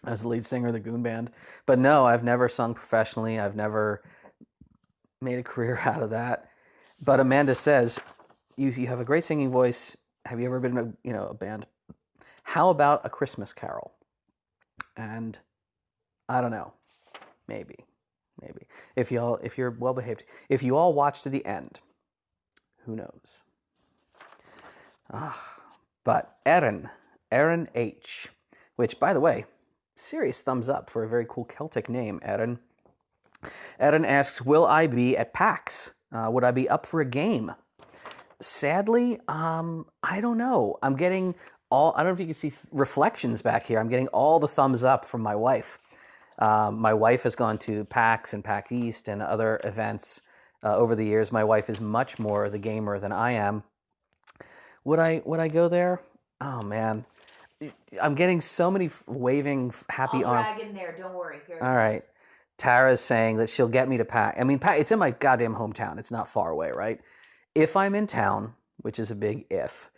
I was the lead singer of the Goon Band. But no, I've never sung professionally. I've never made a career out of that. But Amanda says, you have a great singing voice. Have you ever been in a band? How about a Christmas carol? And I don't know. Maybe. If you're well behaved. If you all watch to the end, who knows? But Aerin H, which, by the way, serious thumbs up for a very cool Celtic name, Aerin. Aerin asks, will I be at PAX? Would I be up for a game? Sadly, I don't know. I'm getting I don't know if you can see reflections back here. I'm getting all the thumbs up from my wife. My wife has gone to PAX and PAX East and other events over the years. My wife is much more the gamer than I am. Would I go there? Oh man, I'm getting so many waving happy arms. I'll drag in there. Don't worry. All right. Tara's saying that she'll get me to PAX. I mean, it's in my goddamn hometown. It's not far away, right? If I'm in town, which is a big if,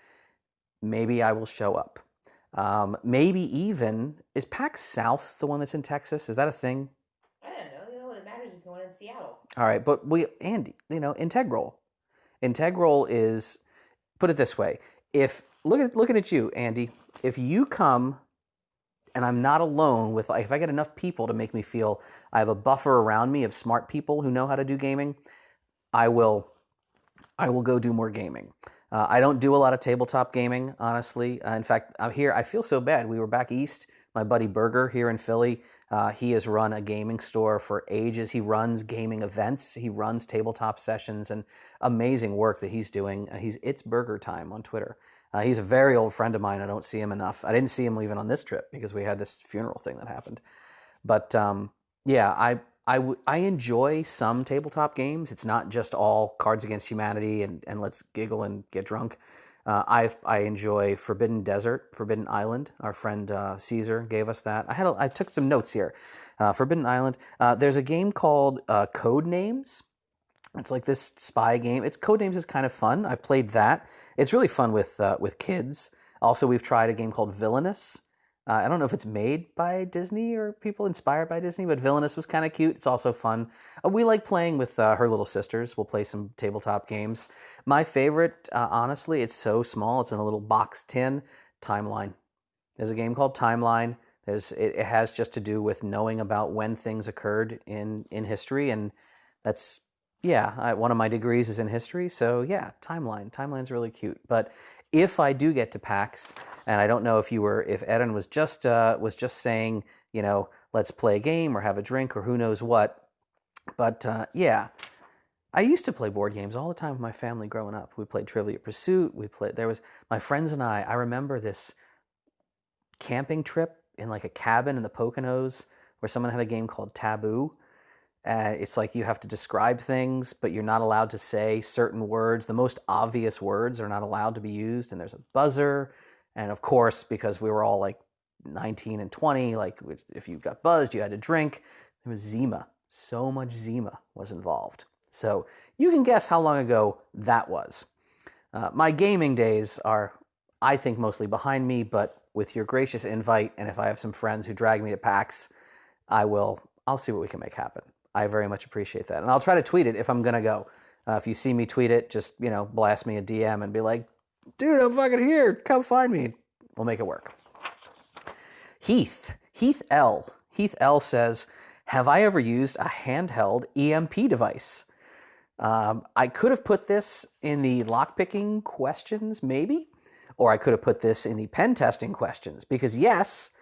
maybe I will show up. Maybe even, is PAX South the one that's in Texas? Is that a thing? I don't know. What matters is the one in Seattle. All right, but Andy, Integral. Integral is, put it this way, looking at you, Andy, if you come and I'm not alone if I get enough people to make me feel I have a buffer around me of smart people who know how to do gaming, I will go do more gaming. I don't do a lot of tabletop gaming, honestly. In fact, I'm here. I feel so bad. We were back east. My buddy Berger here in Philly, he has run a gaming store for ages. He runs gaming events. He runs tabletop sessions, and amazing work that he's doing. It's Burger Time on Twitter. He's a very old friend of mine. I don't see him enough. I didn't see him even on this trip because we had this funeral thing that happened. But I enjoy some tabletop games. It's not just all Cards Against Humanity and let's giggle and get drunk. I enjoy Forbidden Island. Our friend Caesar gave us that. I took some notes here. Forbidden Island. There's a game called Codenames. It's like this spy game. Codenames is kind of fun. I've played that. It's really fun with kids. Also, we've tried a game called Villainous. I don't know if it's made by Disney or people inspired by Disney, but Villainous was kind of cute. It's also fun. We like playing with her little sisters. We'll play some tabletop games. My favorite, honestly, it's so small. It's in a little box tin. Timeline. There's a game called Timeline. It has just to do with knowing about when things occurred in history, and that's one of my degrees is in history. So yeah, Timeline. Timeline's really cute. But if I do get to PAX, and I don't know if Aerin was just saying, let's play a game or have a drink or who knows what. But I used to play board games all the time with my family growing up. We played Trivial Pursuit. My friends and I remember this camping trip in like a cabin in the Poconos where someone had a game called Taboo. It's like you have to describe things, but you're not allowed to say certain words. The most obvious words are not allowed to be used, and there's a buzzer. And of course, because we were all like 19 and 20, like if you got buzzed, you had to drink. There was Zima. So much Zima was involved. So you can guess how long ago that was. My gaming days are, I think, mostly behind me, but with your gracious invite, and if I have some friends who drag me to PAX, I'll see what we can make happen. I very much appreciate that. And I'll try to tweet it if I'm going to go. If you see me tweet it, just, blast me a DM and be like, dude, I'm fucking here. Come find me. We'll make it work. Heath L. Heath L says, have I ever used a handheld EMP device? I could have put this in the lockpicking questions, maybe. Or I could have put this in the pen testing questions. Because yes,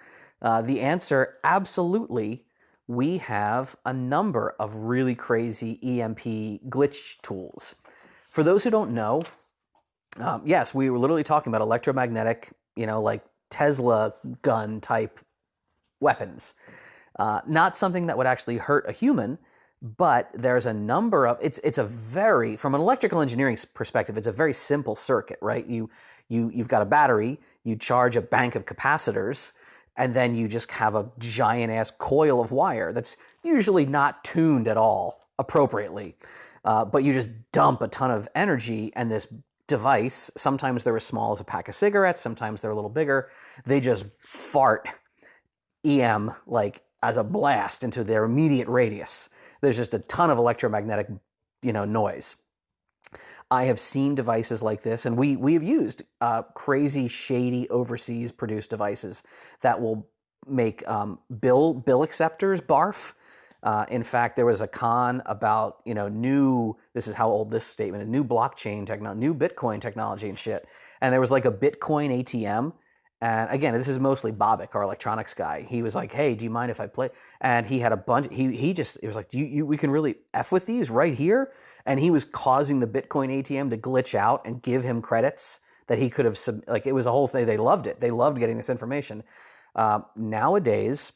the answer absolutely we have a number of really crazy EMP glitch tools. For those who don't know, yes, we were literally talking about electromagnetic, like Tesla gun type weapons. Not something that would actually hurt a human, but there's a number of, it's a very, from an electrical engineering perspective, it's a very simple circuit, right? You've got a battery, you charge a bank of capacitors, and then you just have a giant ass coil of wire that's usually not tuned at all appropriately. But you just dump a ton of energy, and this device, sometimes they're as small as a pack of cigarettes, sometimes they're a little bigger, they just fart EM like as a blast into their immediate radius. There's just a ton of electromagnetic, noise. I have seen devices like this, and we have used crazy, shady, overseas produced devices that will make bill acceptors barf. In fact, there was a con about this is how old this statement, a new blockchain technology, new Bitcoin technology and shit. And there was like a Bitcoin ATM. And again, this is mostly Bobbick, our electronics guy. He was like, "Hey, do you mind if I play?" And he had a bunch. It was like, we can really f with these right here." And he was causing the Bitcoin ATM to glitch out and give him credits that he could have it was a whole thing. They loved it. They loved getting this information. Nowadays,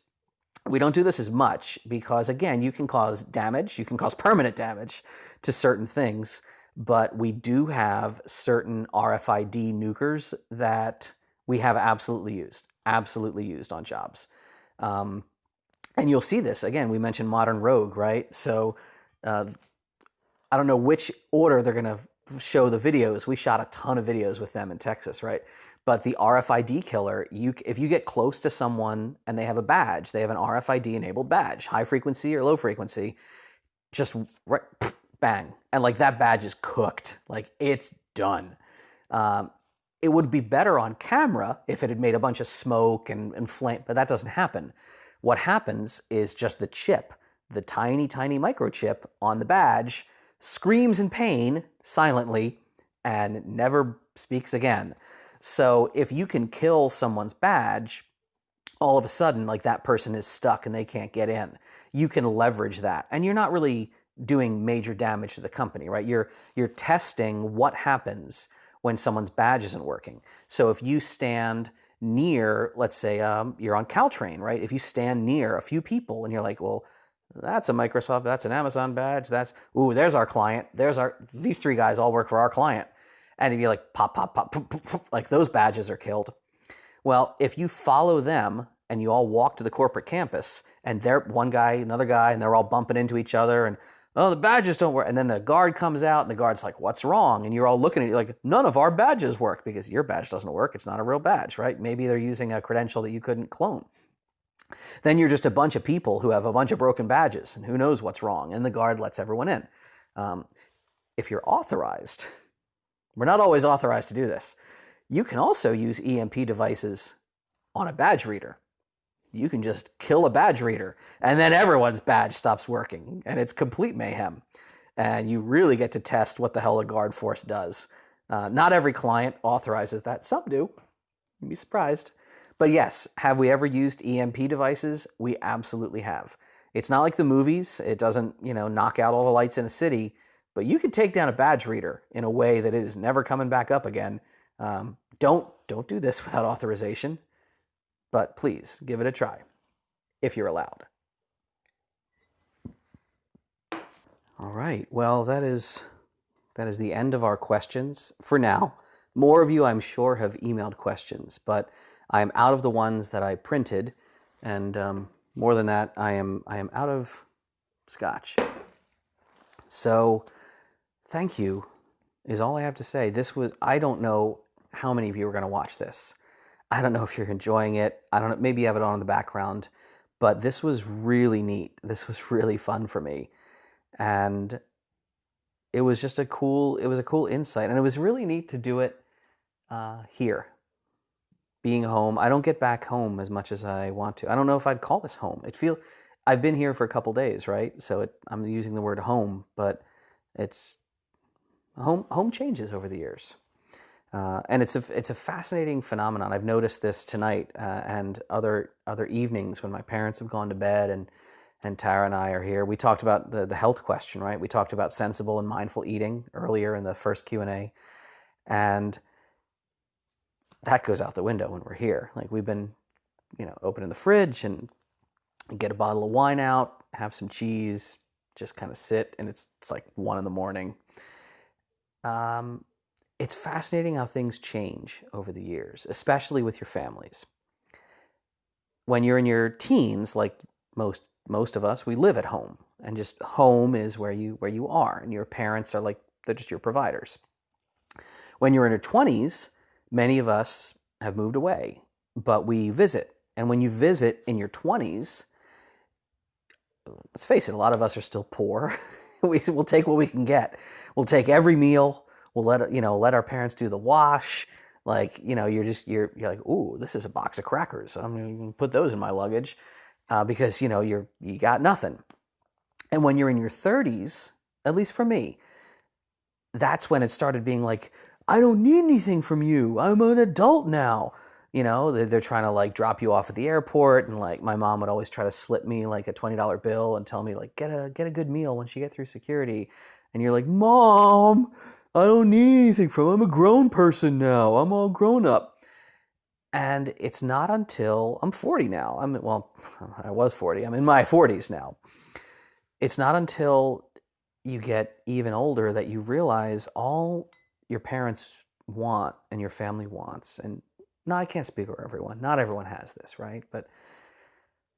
we don't do this as much because, again, you can cause damage. You can cause permanent damage to certain things. But we do have certain RFID nukers that we have absolutely used on jobs. And you'll see this, again, we mentioned Modern Rogue, right? So I don't know which order they're going to show the videos. We shot a ton of videos with them in Texas, right? But the RFID killer, if you get close to someone and they have a badge, they have an RFID enabled badge, high frequency or low frequency, just right, bang. And like that badge is cooked, like it's done. It would be better on camera if it had made a bunch of smoke and flame, but that doesn't happen. What happens is just the chip, the tiny, tiny microchip on the badge, screams in pain silently and never speaks again. So if you can kill someone's badge, all of a sudden, like that person is stuck and they can't get in. You can leverage that. And you're not really doing major damage to the company, right? You're testing what happens when someone's badge isn't working. So if you stand near, let's say you're on Caltrain, right? If you stand near a few people and you're like, well, that's a Microsoft, that's an Amazon badge, there's our client, these three guys all work for our client. And if you're like, pop, pop, pop, pop, pop, pop, like those badges are killed. Well, if you follow them and you all walk to the corporate campus and they're one guy, another guy, and they're all bumping into each other and, oh, the badges don't work. And then the guard comes out and the guard's like, what's wrong? And you're all looking at it like, none of our badges work because your badge doesn't work. It's not a real badge, right? Maybe they're using a credential that you couldn't clone. Then you're just a bunch of people who have a bunch of broken badges and who knows what's wrong. And the guard lets everyone in. If you're authorized, we're not always authorized to do this. You can also use EMP devices on a badge reader. You can just kill a badge reader and then everyone's badge stops working and it's complete mayhem. And you really get to test what the hell a guard force does. Not every client authorizes that. Some do. You'd be surprised. But yes, have we ever used EMP devices? We absolutely have. It's not like the movies. It doesn't, knock out all the lights in a city, but you can take down a badge reader in a way that it is never coming back up again. Don't do this without authorization. But please, give it a try, if you're allowed. All right, well, that is the end of our questions for now. More of you, I'm sure, have emailed questions, but I'm out of the ones that I printed, and more than that, I am out of scotch. So, thank you, is all I have to say. I don't know how many of you are going to watch this. I don't know if you're enjoying it. I don't know, maybe you have it on in the background, but this was really neat. This was really fun for me. And it was just a cool insight. And it was really neat to do it here. Being home. I don't get back home as much as I want to. I don't know if I'd call this home. I've been here for a couple days, right? So I'm using the word home, but it's home changes over the years. And it's a fascinating phenomenon. I've noticed this tonight and other evenings when my parents have gone to bed and Tara and I are here. We talked about the health question, right? We talked about sensible and mindful eating earlier in the first Q&A, and that goes out the window when we're here. Like, we've been, opening the fridge and get a bottle of wine out, have some cheese, just kind of sit, and it's like 1 a.m. It's fascinating how things change over the years, especially with your families. When you're in your teens, like most of us, we live at home, and just home is where you are, and your parents are like, they're just your providers. When you're in your 20s, many of us have moved away, but we visit. And when you visit in your 20s, let's face it, a lot of us are still poor. We'll take what we can get. We'll take every meal. We'll let our parents do the wash. Like, you're like, ooh, this is a box of crackers. I'm going to put those in my luggage because, you got nothing. And when you're in your 30s, at least for me, that's when it started being like, I don't need anything from you. I'm an adult now. They're trying to like drop you off at the airport, and like my mom would always try to slip me like a $20 bill and tell me like, get a good meal once you get through security. And you're like, Mom, I don't need anything from him. I'm a grown person now. I'm all grown up. And it's not until I'm 40 now. I was 40. I'm in my 40s now. It's not until you get even older that you realize all your parents want and your family wants. And no, I can't speak for everyone. Not everyone has this, right? But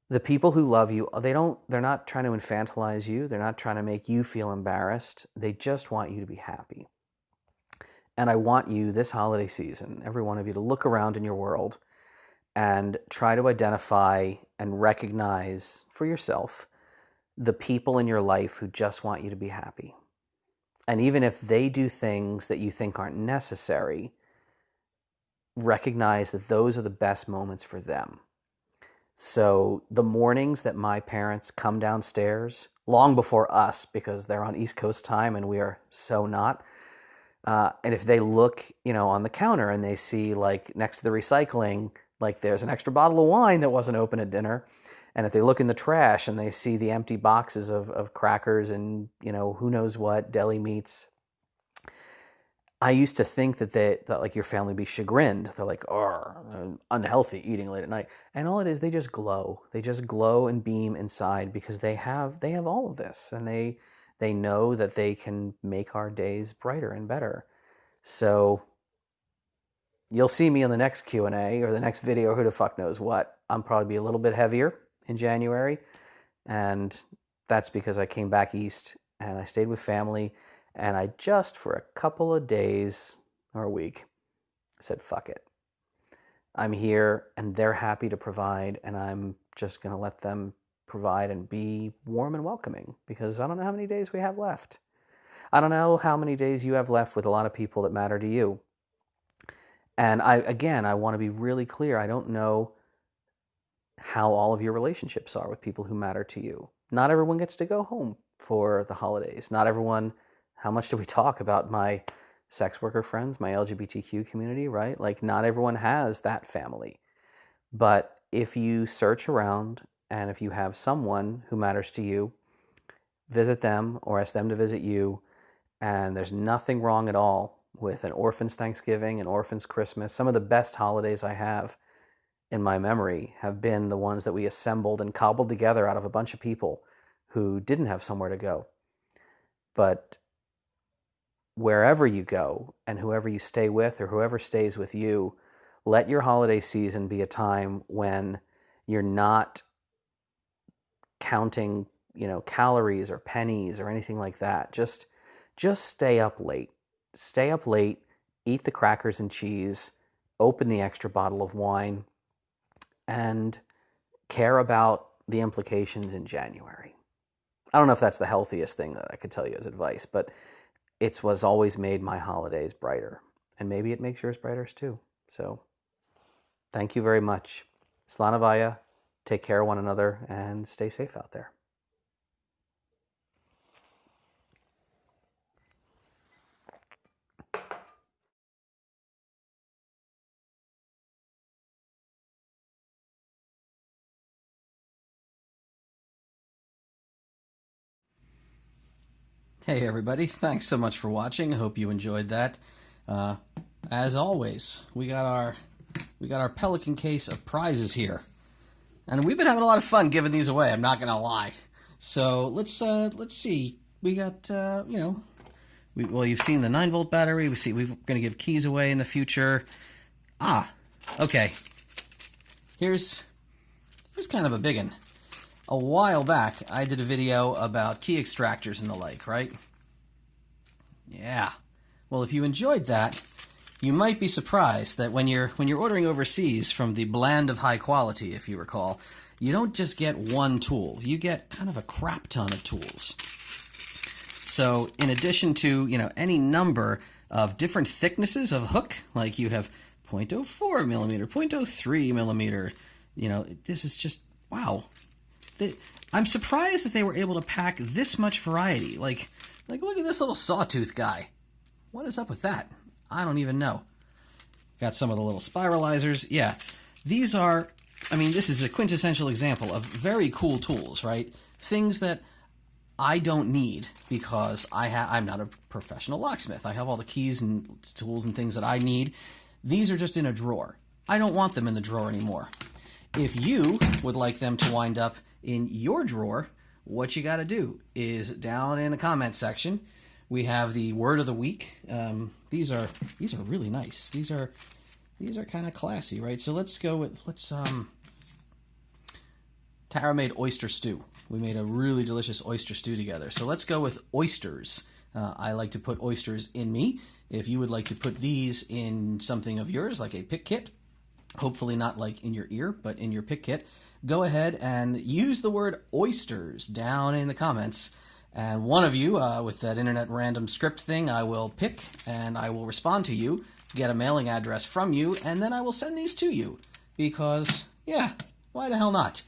the people who love you, they're not trying to infantilize you. They're not trying to make you feel embarrassed. They just want you to be happy. And I want you this holiday season, every one of you, to look around in your world and try to identify and recognize for yourself the people in your life who just want you to be happy. And even if they do things that you think aren't necessary, recognize that those are the best moments for them. So the mornings that my parents come downstairs, long before us, because they're on East Coast time and we are so not, and if they look, on the counter and they see like next to the recycling, like there's an extra bottle of wine that wasn't open at dinner, and if they look in the trash and they see the empty boxes of crackers and, who knows what, deli meats, I used to think that like your family would be chagrined. They're like, oh, unhealthy eating late at night. And all it is, they just glow. They just glow and beam inside because they have all of this, and they know that they can make our days brighter and better. So you'll see me on the next Q&A or the next video, or who the fuck knows what. I'm probably be a little bit heavier in January, and that's because I came back east and I stayed with family. And I just, for a couple of days or a week, said, fuck it. I'm here and they're happy to provide, and I'm just going to let them provide and be warm and welcoming, because I don't know how many days we have left. I don't know how many days you have left with a lot of people that matter to you. And I want to be really clear. I don't know how all of your relationships are with people who matter to you. Not everyone gets to go home for the holidays. Not everyone... How much do we talk about my sex worker friends, my LGBTQ community, right? Like, not everyone has that family. But if you search around and if you have someone who matters to you, visit them or ask them to visit you. And there's nothing wrong at all with an orphan's Thanksgiving, an orphan's Christmas. Some of the best holidays I have in my memory have been the ones that we assembled and cobbled together out of a bunch of people who didn't have somewhere to go. But wherever you go and whoever you stay with or whoever stays with you, let your holiday season be a time when you're not counting, calories or pennies or anything like that. Just stay up late. Stay up late, eat the crackers and cheese, open the extra bottle of wine, and care about the implications in January. I don't know if that's the healthiest thing that I could tell you as advice, but it's what's always made my holidays brighter. And maybe it makes yours brighter too. So thank you very much. Slanavaya, take care of one another and stay safe out there. Hey everybody, thanks so much for watching. I hope you enjoyed that. As always, we got our Pelican case of prizes here. And we've been having a lot of fun giving these away, I'm not gonna lie. So let's see. We got well, you've seen the 9-volt battery. We're gonna give keys away in the future. Okay. Here's kind of a big one. A while back, I did a video about key extractors and the like, right? Yeah. Well, if you enjoyed that, you might be surprised that when you're ordering overseas from the Bland of High Quality, if you recall, you don't just get one tool. You get kind of a crap ton of tools. So in addition to, any number of different thicknesses of hook, like you have 0.04 millimeter, 0.03 millimeter, this is just, wow. I'm surprised that they were able to pack this much variety. Like look at this little sawtooth guy. What is up with that? I don't even know. Got some of the little spiralizers. Yeah, these are, this is a quintessential example of very cool tools, right? Things that I don't need because I'm not a professional locksmith. I have all the keys and tools and things that I need. These are just in a drawer. I don't want them in the drawer anymore. If you would like them to wind up in your drawer, what you got to do is down in the comments section, we have the word of the week. These are really nice. These are kind of classy, right? So let's go with Tara made oyster stew. We made a really delicious oyster stew together. So let's go with oysters. I like to put oysters in me. If you would like to put these in something of yours, like a pick kit, hopefully not like in your ear, but in your pick kit, go ahead and use the word oysters down in the comments. And one of you, with that internet random script thing, I will pick and I will respond to you, get a mailing address from you, and then I will send these to you. Because, yeah, why the hell not?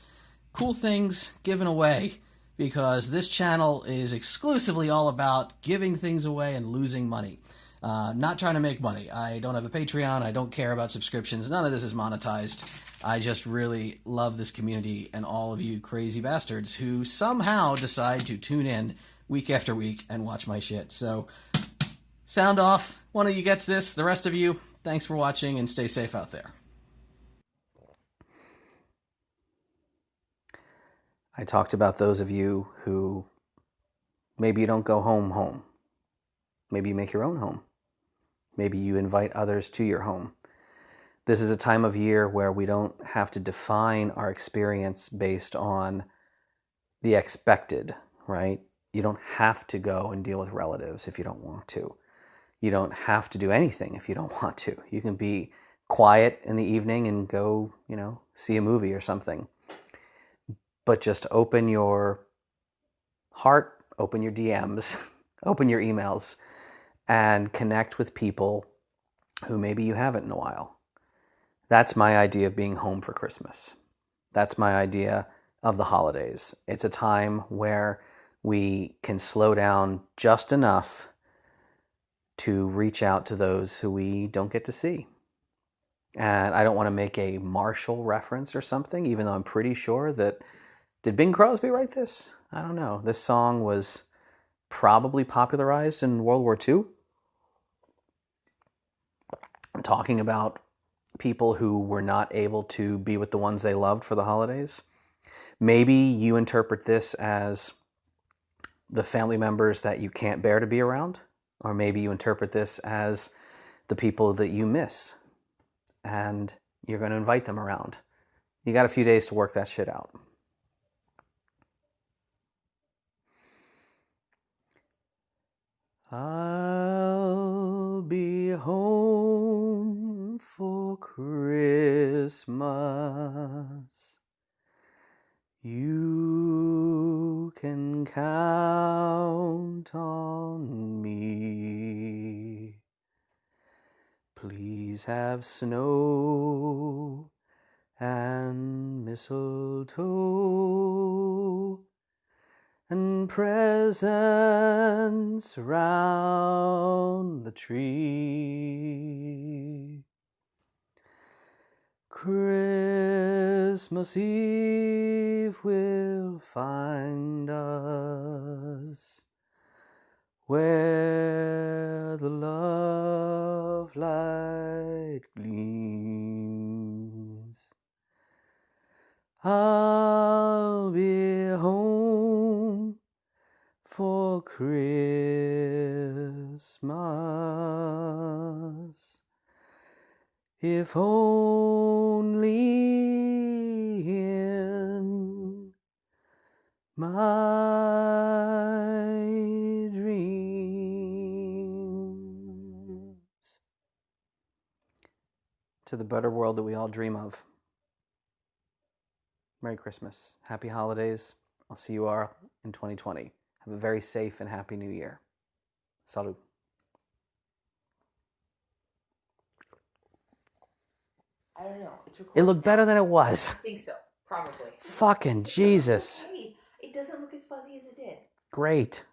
Cool things given away. Because this channel is exclusively all about giving things away and losing money. Not trying to make money. I don't have a Patreon. I don't care about subscriptions. None of this is monetized. I just really love this community and all of you crazy bastards who somehow decide to tune in week after week and watch my shit. So, sound off. One of you gets this. The rest of you, thanks for watching and stay safe out there. I talked about those of you who maybe you don't go home. Maybe you make your own home. Maybe you invite others to your home. This is a time of year where we don't have to define our experience based on the expected, right? You don't have to go and deal with relatives if you don't want to. You don't have to do anything if you don't want to. You can be quiet in the evening and go, see a movie or something. But just open your heart, open your DMs, open your emails, and connect with people who maybe you haven't in a while. That's my idea of being home for Christmas. That's my idea of the holidays. It's a time where we can slow down just enough to reach out to those who we don't get to see. And I don't want to make a Marshall reference or something, even though I'm pretty sure that, did Bing Crosby write this? I don't know. This song was probably popularized in World War II. Talking about people who were not able to be with the ones they loved for the holidays. Maybe you interpret this as the family members that you can't bear to be around, or maybe you interpret this as the people that you miss, and you're going to invite them around. You got a few days to work that shit out. I'll be home for Christmas. You can count on me. Please have snow and mistletoe and presents round the tree. Christmas Eve will find us where the love light gleams. I'll be home for Christmas, if only in my dreams. To the better world that we all dream of. Merry Christmas. Happy holidays. I'll see you all in 2020. Have a very safe and happy new year. Salut. I don't know. It's It recorded looked better than it I was. think so. Probably. Fucking Jesus. Okay. It doesn't look as fuzzy as it did. Great.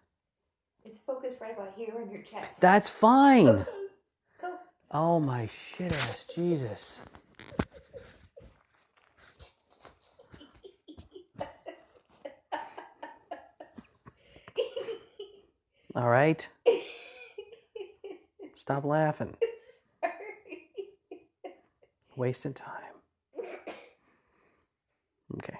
It's focused right about here on your chest. That's fine. Okay. Go. Oh my shit ass Jesus. All right. Stop laughing. Sorry. Wasting time. Okay.